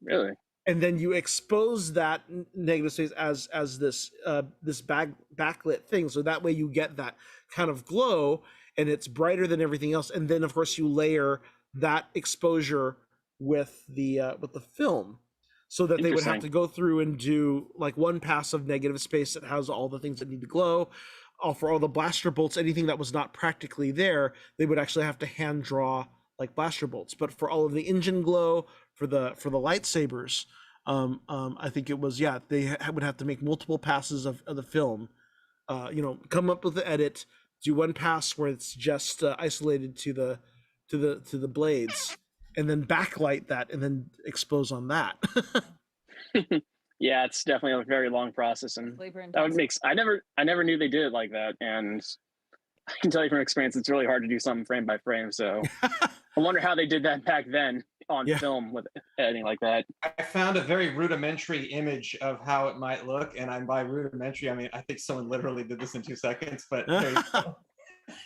Really? and then you expose that negative space as this backlit thing, so that way you get that kind of glow, and it's brighter than everything else. And then of course you layer that exposure with the film, so that they would have to Interesting. go through and do like one pass of negative space that has all the things that need to glow. For all the blaster bolts, anything that was not practically there, they would actually have to hand draw like blaster bolts. But for all of the engine glow, for the lightsabers, I think it was, yeah, they would have to make multiple passes of the film. Come up with the edit, do one pass where it's just isolated to the blades, and then backlight that, and then expose on that. Yeah, it's definitely a very long process, and Labor that would intensive. make. I never knew they did it like that, and I can tell you from experience, it's really hard to do something frame by frame. So I wonder how they did that back then on Yeah. film with editing like that. I found a very rudimentary image of how it might look, and by rudimentary, I mean I think someone literally did this in 2 seconds. But there you go.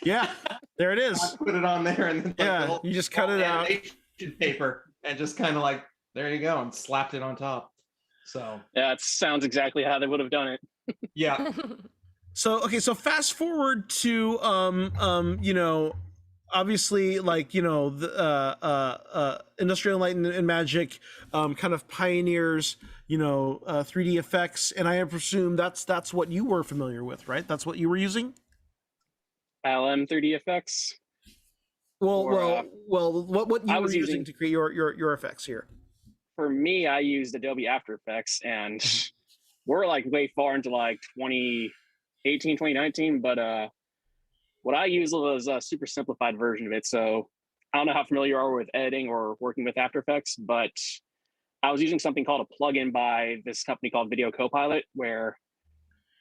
Yeah, there it is. I put it on there, and then Yeah, you just cut it out. animation paper, and just kind of like, there you go, and slapped it on top. So Yeah, it sounds exactly how they would have done it. yeah, So okay, so fast forward to obviously, like, the Industrial Light and Magic kind of pioneers 3D effects, and I presume that's what you were familiar with, right? That's what you were using. LM 3D effects. Well, Or, what you I were was using using- to create your effects here. For me, I used Adobe After Effects, and we're like way far into like 2018, 2019. But what I used was a super simplified version of it. So I don't know how familiar you are with editing or working with After Effects, but I was using something called a plugin by this company called Video Copilot, where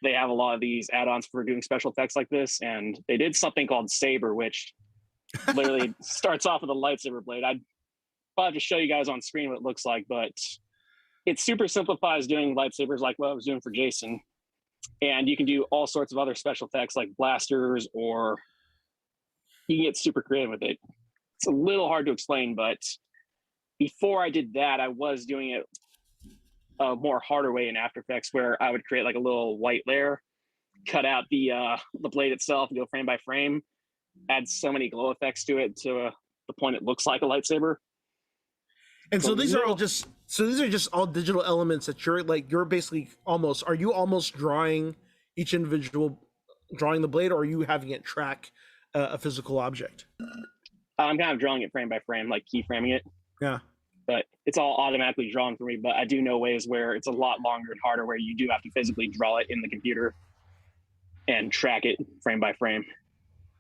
they have a lot of these add-ons for doing special effects like this. And they did something called Saber, which literally starts off with a lightsaber blade. I'll have to show you guys on screen what it looks like, but it super simplifies doing lightsabers like what I was doing for Jason. And you can do all sorts of other special effects like blasters, or you can get super creative with it. It's a little hard to explain, but before I did that, I was doing it a more harder way in After Effects, where I would create like a little white layer, cut out the blade itself, and go frame by frame, add so many glow effects to it to the point it looks like a lightsaber. And so But these are just all digital elements that you're basically are you almost drawing each individual, drawing the blade, or are you having it track a physical object? I'm kind of drawing it frame by frame, like keyframing it. Yeah. But it's all automatically drawn for me. But I do know ways where it's a lot longer and harder, where you do have to physically draw it in the computer and track it frame by frame.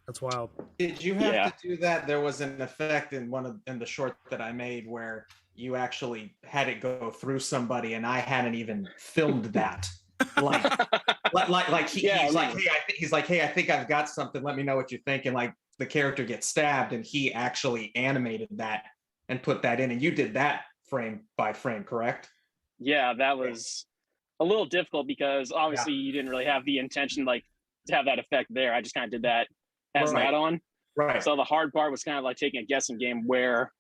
That's wild. did you have Yeah. to do that? There was an effect in in the short that I made where you actually had it go through somebody, and I hadn't even filmed that. Like, Yeah, he's like, right. hey, I think I've got something. Let me know what you think. And like the character gets stabbed, and he actually animated that and put that in. And you did that frame by frame, correct? Yeah, that was a little difficult because obviously you didn't really have the intention like to have that effect there. I just kind of did that as an Right. add-on. Right. So the hard part was kind of like taking a guessing game where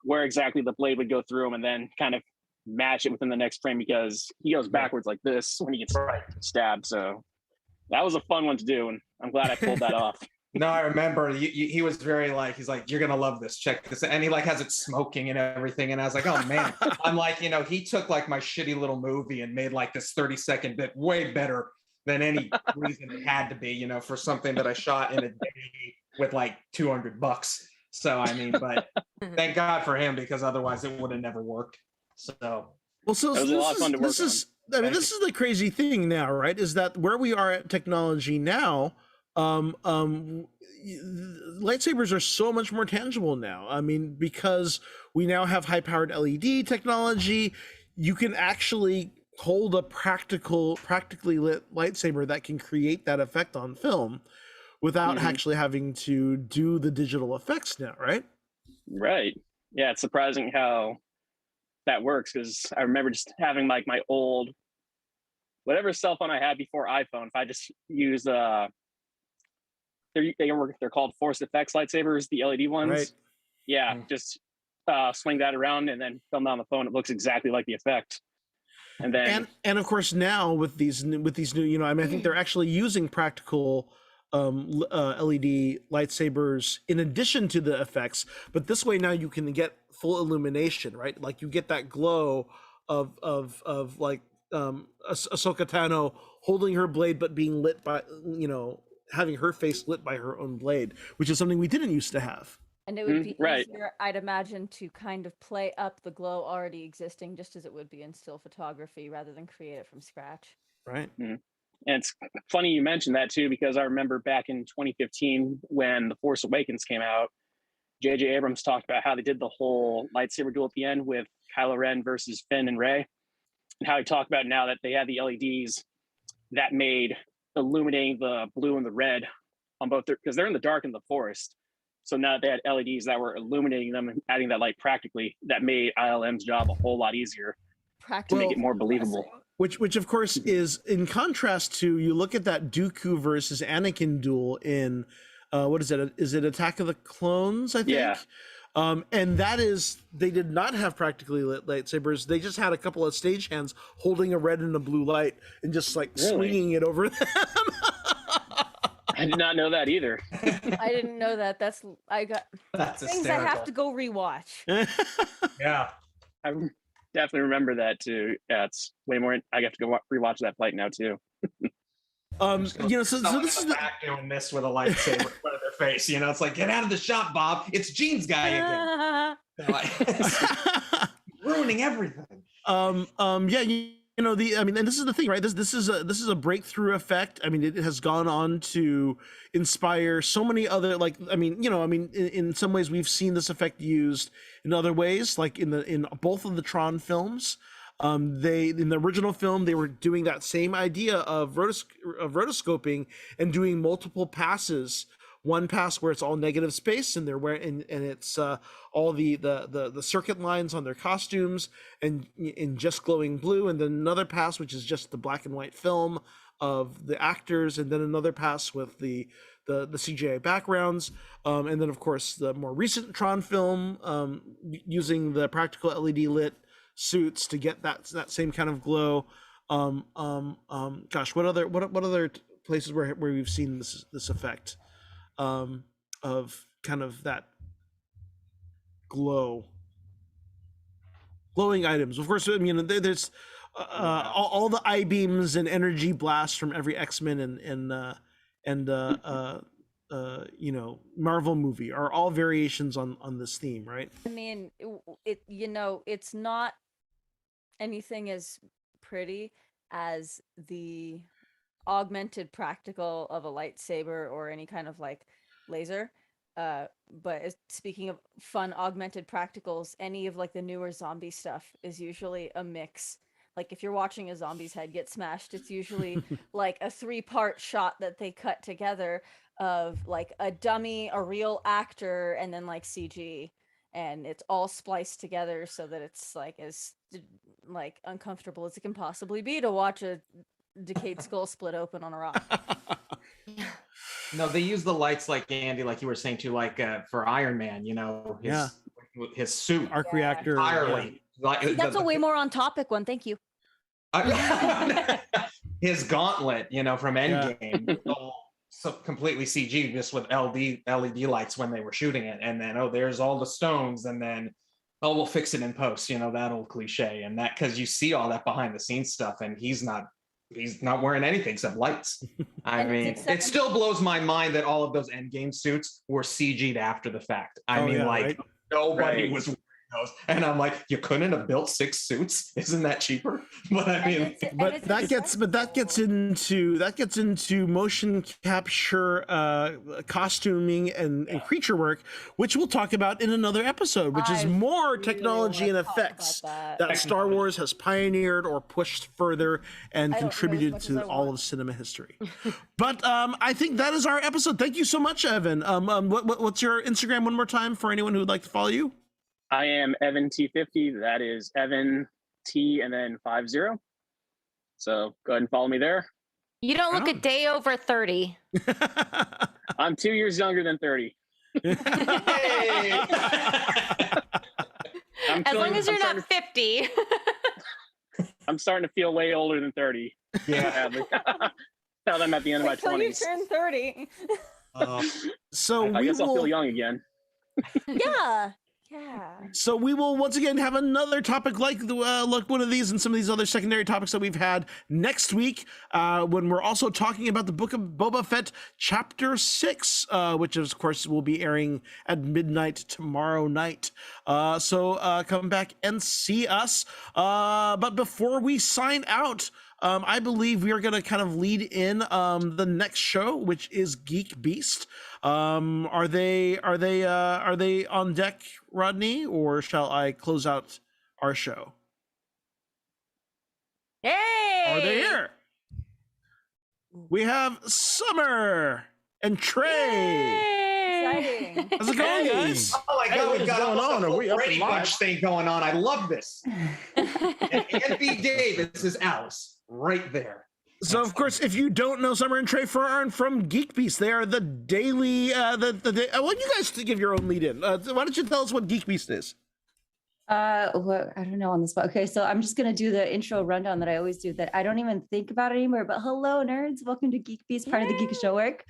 exactly the blade would go through him, and then kind of match it within the next frame, because he goes backwards like this when he gets stabbed. So that was a fun one to do, and I'm glad I pulled that off. No, I remember he was very like, he's like, you're gonna love this, check this, and he like has it smoking and everything, and I was like, oh man. I'm like, he took like my shitty little movie and made like this 30-second bit way better than any reason it had to be, for something that I shot in a day with like $200. So I mean, but thank God for him, because otherwise it would have never worked. So well, so It was a lot of fun to work on. I mean, this is the crazy thing now, right? Is that where we are at technology now? Lightsabers are so much more tangible now. I mean, because we now have high-powered LED technology, you can actually hold a practically lit lightsaber that can create that effect on film without actually having to do the digital effects now, right? Right. Yeah, it's surprising how that works, because I remember just having like my old whatever cell phone I had before iPhone. If I just use they're called Force Effects lightsabers, the LED ones. Right. Yeah, just swing that around and then film it on the phone. It looks exactly like the effect. And then and of course now with these new, I mean, I think they're actually using practical LED lightsabers in addition to the effects, but this way now you can get full illumination, right? Like you get that glow of like Ahsoka Tano holding her blade but being lit by, having her face lit by her own blade, which is something we didn't used to have. And it would be right. easier, I'd imagine, to kind of play up the glow already existing, just as it would be in still photography, rather than create it from scratch. Right. And it's funny you mentioned that too, because I remember back in 2015 when The Force Awakens came out, J.J. Abrams talked about how they did the whole lightsaber duel at the end with Kylo Ren versus Finn and Rey, and how he talked about now that they had the LEDs that made illuminating the blue and the red on both, because they're in the dark in the forest. So now they had LEDs that were illuminating them and adding that light practically, that made ILM's job a whole lot easier to make it more believable. Which of course is in contrast to, you look at that Dooku versus Anakin duel in what is it? Is it Attack of the Clones? I think. Yeah. And that is, they did not have practically lit lightsabers. They just had a couple of stagehands holding a red and a blue light and just like swinging it over them. I did not know that either. I didn't know that. That's things hysterical. I have to go rewatch. Yeah. I definitely remember that too. Yeah, it's way more. I have to go rewatch that fight now too. So this is the back doing this with a lightsaber in front of their face. It's like, get out of the shop, Bob. It's Gene's guy again. Ruining everything. Yeah, and this is the thing, right? This is a breakthrough effect. I mean, it has gone on to inspire so many other, in some ways we've seen this effect used in other ways, like in both of the Tron films. In the original film, they were doing that same idea of rotoscoping and doing multiple passes. One pass where it's all negative space and it's all the circuit lines on their costumes and in just glowing blue, and then another pass which is just the black and white film of the actors, and then another pass with the CGI backgrounds, and then of course the more recent Tron film using the practical LED lit suits to get that same kind of glow. Gosh, what other places where we've seen this effect of kind of that glowing items? Of course, I mean, there's all the I-beams and energy blasts from every X-Men and Marvel movie are all variations on this theme, right? I mean, it's not anything as pretty as the augmented practical of a lightsaber or any kind of like laser, but speaking of fun augmented practicals, any of like the newer zombie stuff is usually a mix. Like if you're watching a zombie's head get smashed, it's usually like a 3-part shot that they cut together of like a dummy, a real actor, and then like CG, and it's all spliced together so that it's like as like uncomfortable as it can possibly be to watch a decayed skull split open on a rock. No, they use the lights like Andy, like you were saying too, like for Iron Man, his suit arc reactor entirely. Like, that's a way more on topic one. Thank you. His gauntlet, from Endgame, all so completely CG, just with LED lights when they were shooting it, and then there's all the stones, and then we'll fix it in post, that old cliche, and that because you see all that behind the scenes stuff, and he's not wearing anything except lights. I mean, it still blows my mind that all of those Endgame suits were CG'd after the fact. Nobody was wearing those, and I'm like, you couldn't have built 6 suits? Isn't that cheaper? But I mean, that gets into motion capture, costuming, and creature work, which we'll talk about in another episode, which is more technology and effects that Star Wars has pioneered or pushed further and contributed to all of cinema history. But I think that is our episode. Thank you so much, Evan. What's your Instagram one more time for anyone who would like to follow you? I am Evan T50. That is Evan T and then 50. So go ahead and follow me there. You don't look a day over 30. I'm 2 years younger than 30. As long as you're not 50. I'm starting to feel way older than 30. Yeah. Now that I'm at the end of my 20s. You turn 30. So I guess I'll feel young again. Yeah. So we will once again have another topic like one of these and some of these other secondary topics that we've had next week, when we're also talking about the Book of Boba Fett Chapter 6, which of course will be airing at midnight tomorrow night. So come back and see us. But before we sign out, I believe we are going to kind of lead in the next show, which is Geek Beast. Are they on deck, Rodney, or shall I close out our show? Hey! Are they here? We have Summer and Trey. Exciting. How's it going, guys? Oh my God, we've got going on? Are we up Brady and live? Bunch thing going on. I love this. And Andy Davis is Alice right there. So, of course, if you don't know Summer and Trey Farran from Geek Beast, they are the daily. I want you guys to give your own lead in. Why don't you tell us what Geek Beast is? I don't know on the spot. Okay, so I'm just gonna do the intro rundown that I always do, that I don't even think about it anymore. But hello, nerds! Welcome to Geek Beast, part of the Geek Show Work.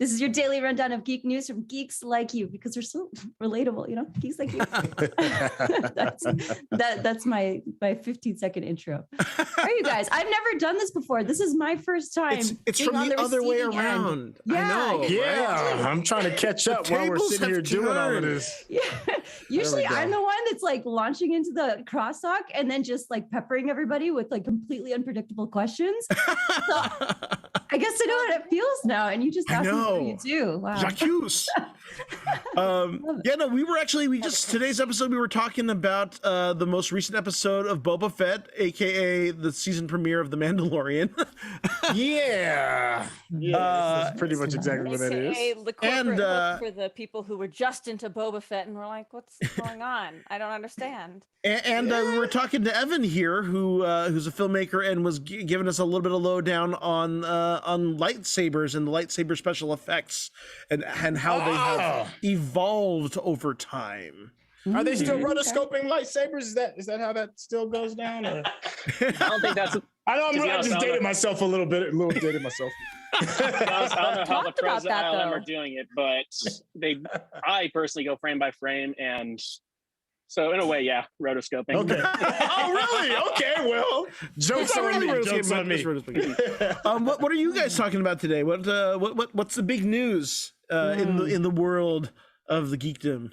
This is your daily rundown of geek news from geeks like you, because they're so relatable, geeks like you. that's my 15-second intro. How are you guys? I've never done this before. This is my first time. It's from the other way around. Yeah, I know. Yeah, right? I'm trying to catch up while we're sitting here doing all of this. Yeah. Usually I'm the one that's like launching into the crosstalk and then just like peppering everybody with like completely unpredictable questions. So I guess I know what it feels now, and you just asked me what you do. Wow. J'accuse. Today's episode, we were talking about the most recent episode of Boba Fett, aka the season premiere of The Mandalorian. Yeah. That's pretty much exactly what that is. The corporate hook for the people who were just into Boba Fett and were like, what's going on? I don't understand. And we were talking to Evan here, who's a filmmaker and was giving us a little bit of lowdown on lightsabers and the lightsaber special effects and how they have evolved over time. Are they still rotoscoping lightsabers? Is that how that still goes down? Or? I don't think that's. I just dated myself a little bit. I don't know how the pros at ILM are doing it, but I personally go frame by frame, and so in a way, yeah, rotoscoping. Okay. Oh, really? Okay. Well, jokes on me. Jokes on me. What are you guys talking about today? What's the big news in the world of the geekdom?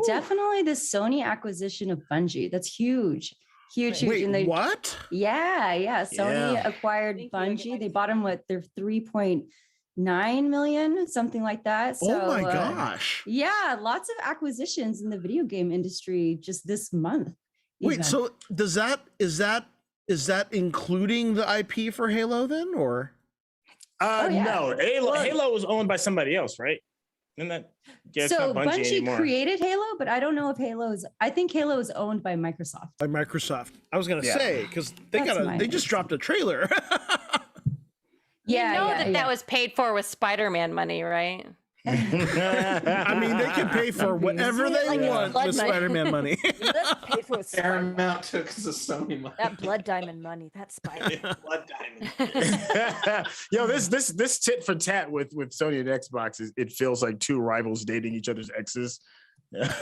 Definitely the Sony acquisition of Bungie. That's huge. Huge. Wait, what? Yeah. Sony acquired Bungie. They bought them with their 3.9 million, something like that. So, oh my gosh. Yeah, lots of acquisitions in the video game industry just this month. Wait, so is that including the IP for Halo then, or? No, Halo was owned by somebody else, right? And that so Bungie created Halo, but I don't know if I think Halo is owned by Microsoft. By Microsoft. I was gonna say, because they just dropped a trailer. That was paid for with Spider-Man money, right? I mean, they can pay for whatever they Like want blood with money. Spider-Man money. Let's pay for it. Paramount took the Sony money. That blood diamond money. That's spicy. Blood diamond. Yo, this tit for tat with Sony and Xbox it feels like two rivals dating each other's exes. It's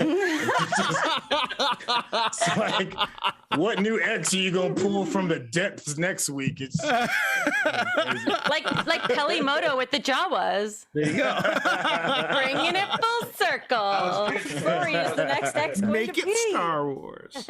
like, what new X are you gonna pull from the depths next week? It's like Pelimoto with the Jawas. There you go. Bringing it full circle. Furry is the next X going Make to it be. Star Wars.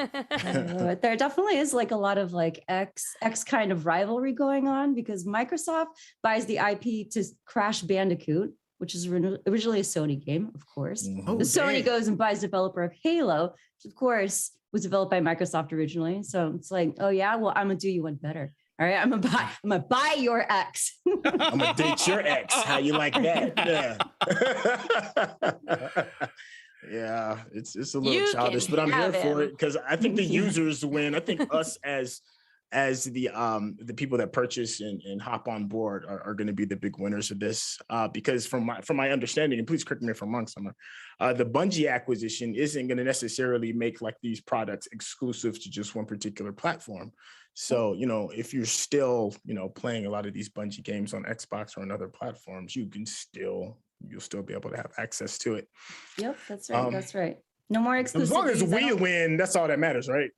There definitely is like a lot of like X kind of rivalry going on because Microsoft buys the IP to Crash Bandicoot, which is originally a Sony game, of course. Oh, The Sony dang. goes and buys developer of Halo, which of course was developed by Microsoft originally. So it's like, oh yeah, well I'm gonna do you one better. All right, I'm gonna buy your X. I'm gonna date your ex. How you like that? Yeah. Yeah, it's a little You childish, can but I'm here have for him. it because I think the users win. I think us as the people that purchase and hop on board are going to be the big winners of this. Because from my understanding, and please correct me if I'm wrong, Summer, the Bungie acquisition isn't going to necessarily make like these products exclusive to just one particular platform. So, you know, if you're still, you know, playing a lot of these Bungie games on Xbox or on other platforms, you'll still be able to have access to it. Yep, that's right. That's right. No more exclusivities. As long as I we don't- win, that's all that matters, right?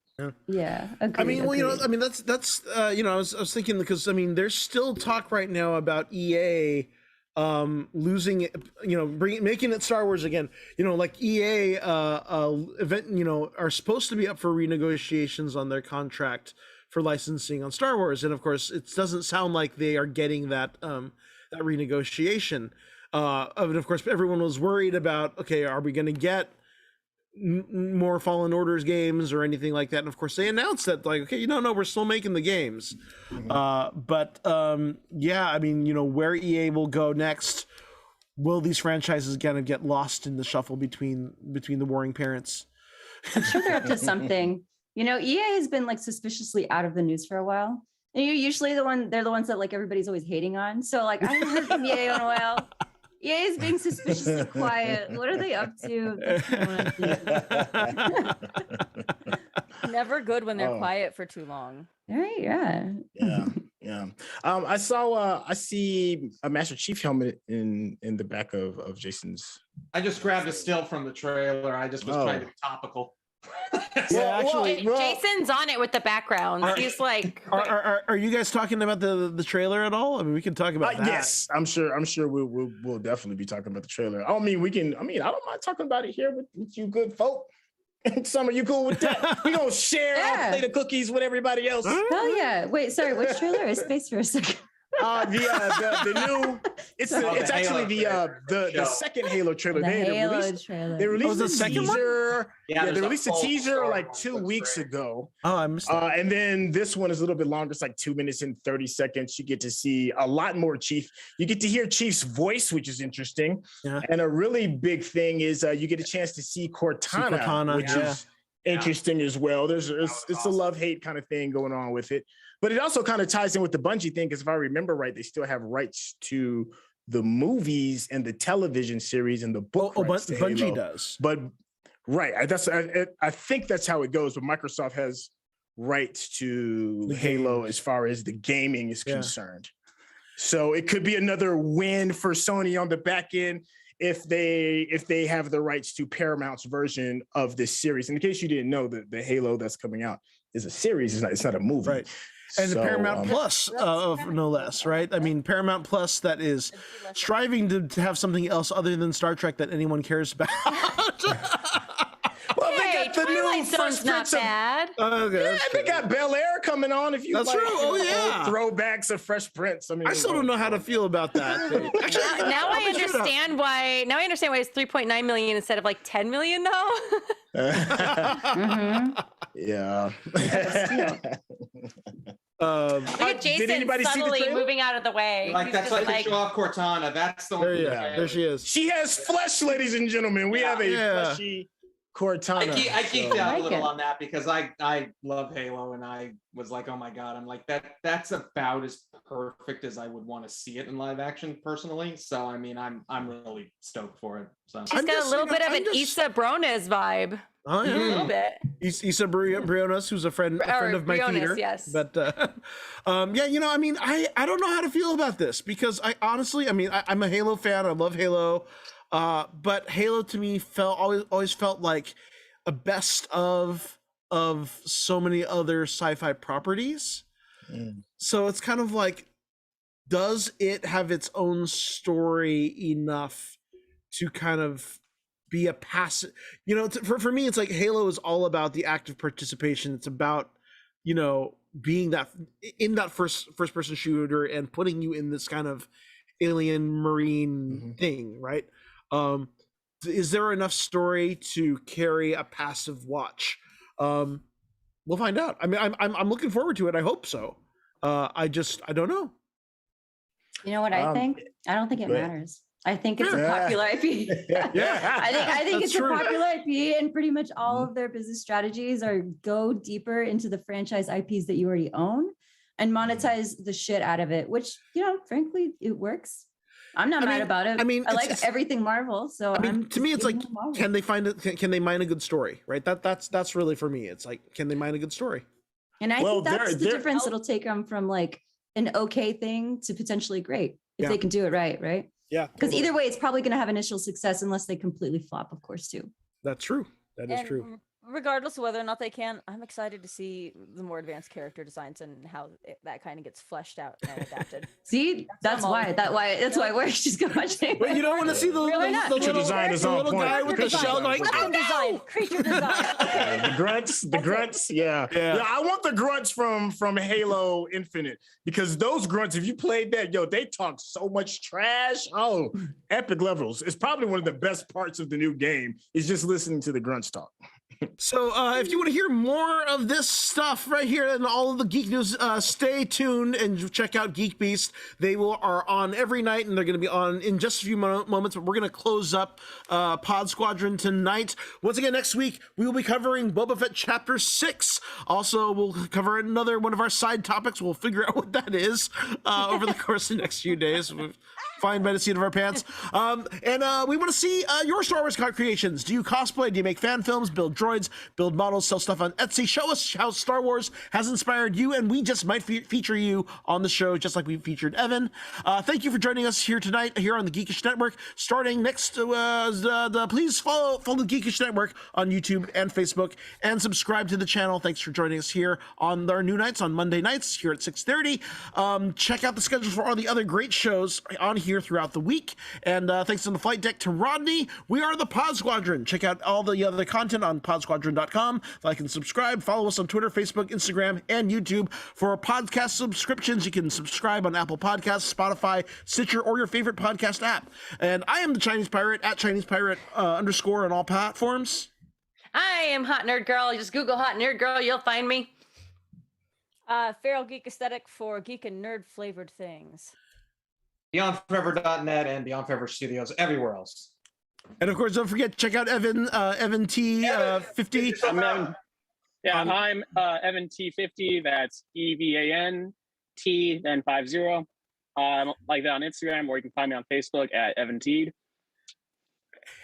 Yeah, I agreed, mean, well, you know, agreed. I mean, that's you know, I was thinking because I mean, there's still talk right now about EA losing it, you know, making it Star Wars again. You know, like EA event, you know, are supposed to be up for renegotiations on their contract for licensing on Star Wars, and of course, it doesn't sound like they are getting that that renegotiation. And of course, everyone was worried about, okay, are we going to get more Fallen Orders games or anything like that? And of course, they announced that, like, okay, no, we're still making the games. But yeah, I mean, you know, where EA will go next, will these franchises kind of get lost in the shuffle between the warring parents? I'm sure they're up to something. You know, EA has been like suspiciously out of the news for a while. And you're usually they're the ones that like everybody's always hating on. So like I haven't heard from EA in a while. EA is being suspiciously quiet. What are they up to? Never good when they're quiet for too long. Right, yeah. Yeah. I see a Master Chief helmet in the back of Jason's. I just grabbed a still from the trailer. I just was trying to be topical. Yeah, actually, Jason's on it with the background. He's like, are you guys talking about the trailer at all? I mean, we can talk about that. Yes, I'm sure we'll definitely be talking about the trailer. I don't mind talking about it here with you good folk. Summer, you cool with that? We gonna share our plate of cookies with everybody else. Hell yeah. Wait, sorry, which trailer? I spaced for a second. The new it's actually the second Halo trailer. They released the second teaser. Yeah, they there's a released a full teaser Star like Wars 2 looks weeks great. ago. Oh, I missed that. And then this one is a little bit longer. It's like 2 minutes and 30 seconds. You get to see a lot more Chief. You get to hear Chief's voice, which is interesting. Yeah. And a really big thing is you get a chance to see Cortana, which is interesting as well. It's a love-hate kind of thing going on with it. But it also kind of ties in with the Bungie thing, because if I remember right, they still have rights to the movies and the television series and the book. Bungie does. But right, I think that's how it goes. But Microsoft has rights to Halo as far as the gaming is concerned. So it could be another win for Sony on the back end if they have the rights to Paramount's version of this series. In case you didn't know, the Halo that's coming out is a series. It's not a movie. Right. And the Paramount Plus, no less, right? I mean, Paramount Plus that is striving to have something else other than Star Trek that anyone cares about. Well, hey, they got the Twilight new Zone's not bad. Okay, they got Bel Air coming on. If you That's like, true. Oh, yeah. throwbacks of Fresh Prince. I mean, I still don't know how to feel about that. Actually, Now I understand why. Now I understand why it's 3.9 million instead of like 10 million, though. Yeah. Look at Jason anybody see the subtly trailer? moving out of the way. Like He's that's just like to show off Cortana. That's the one. there she is. She has flesh, ladies and gentlemen. We have a fleshy Cortana. I geeked So- out like a little it. on that because I love Halo and I was like, oh my god, I'm like that's about as perfect as I would want to see it in live action personally. So I mean, I'm really stoked for it. So She's got a little bit of an Issa Bronis vibe. Oh A yeah. little bit. Issa Briones, who's a friend of my Briones, theater. yes. But yeah, you know, I mean, I don't know how to feel about this because I honestly, I mean, I'm a Halo fan. I love Halo, but Halo to me always felt like a best of so many other sci-fi properties. So it's kind of like, does it have its own story enough to kind of be a passive, you know, for me, it's like Halo is all about the active participation. It's about, you know, being that in that first person shooter and putting you in this kind of alien marine thing, right? Is there enough story to carry a passive watch? We'll find out. I mean, I'm looking forward to it. I hope so. I don't know. You know what I think? I don't think it go ahead. matters. I think it's a popular IP. Yeah. I think That's it's true. a popular IP, and pretty much all of their business strategies are go deeper into the franchise IPs that you already own and monetize the shit out of it, which, you know, frankly, it works. I'm not mad about it. I mean, I it's- like everything Marvel, so I mean, I'm to me, just it's like, giving them Marvel. can they find it? Can they mine a good story? Right. That's really for me. It's like, can they mine a good story? And I Well, think that's the they're- difference that'll take them from like an okay thing to potentially great if Yeah. they can do it right? Yeah. Because totally. either way, it's probably going to have initial success unless they completely flop, of course, too. That's true. That is And true. regardless of whether or not they can, I'm excited to see the more advanced character designs and how that kind of gets fleshed out and adapted. See, that's I'm all why in. that's why it works. She's going But you don't want to see the Really not. the Creature little, design is the on little point. guy with the Creature shell design going, is on "Oh, point. design, no!" creature design. Okay. The grunts, yeah. Yeah. I want the grunts from Halo Infinite because those grunts, if you played that, they talk so much trash. Oh, epic levels. It's probably one of the best parts of the new game is just listening to the grunts talk. So if you want to hear more of this stuff right here and all of the geek news, stay tuned and check out Geek Beast. They are on every night, and they're going to be on in just a few moments. But we're going to close up Pod Squadron tonight. Once again, next week we will be covering Boba Fett Chapter 6. Also, we'll cover another one of our side topics. We'll figure out what that is over the course of the next few days. Fine by the seat of our pants. And we want to see your Star Wars creations. Do you cosplay? Do you make fan films? Build droids? Build models? Sell stuff on Etsy? Show us how Star Wars has inspired you, and we just might feature you on the show, just like we featured Evan. Thank you for joining us here tonight, here on the Geekish Network. Starting next, please follow the Geekish Network on YouTube and Facebook, and subscribe to the channel. Thanks for joining us here on our new nights on Monday nights here at 6:30. Check out the schedule for all the other great shows on here throughout the week. And thanks on the flight deck to Rodney. We are the Pod Squadron. Check out all the other content on podsquadron.com. Like and subscribe. Follow us on Twitter, Facebook, Instagram, and YouTube. For podcast subscriptions, you can subscribe on Apple Podcasts, Spotify, Stitcher, or your favorite podcast app. And I am the Chinese Pirate at Chinese Pirate _ on all platforms. I am Hot Nerd Girl. Just Google Hot Nerd Girl. You'll find me. Feral Geek Aesthetic for geek and nerd flavored things. BeyondForever.net and Beyond Forever Studios everywhere else. And of course, don't forget to check out Evan T 50. I'm Evan T50. That's EVAN T then 50. Like that on Instagram, or you can find me on Facebook at Evan Teed.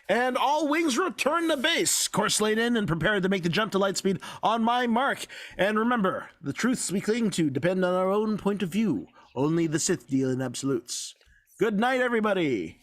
And all wings return to base. Course laid in and prepared to make the jump to light speed on my mark. And remember, the truths we cling to depend on our own point of view. Only the Sith deal in absolutes. Good night, everybody.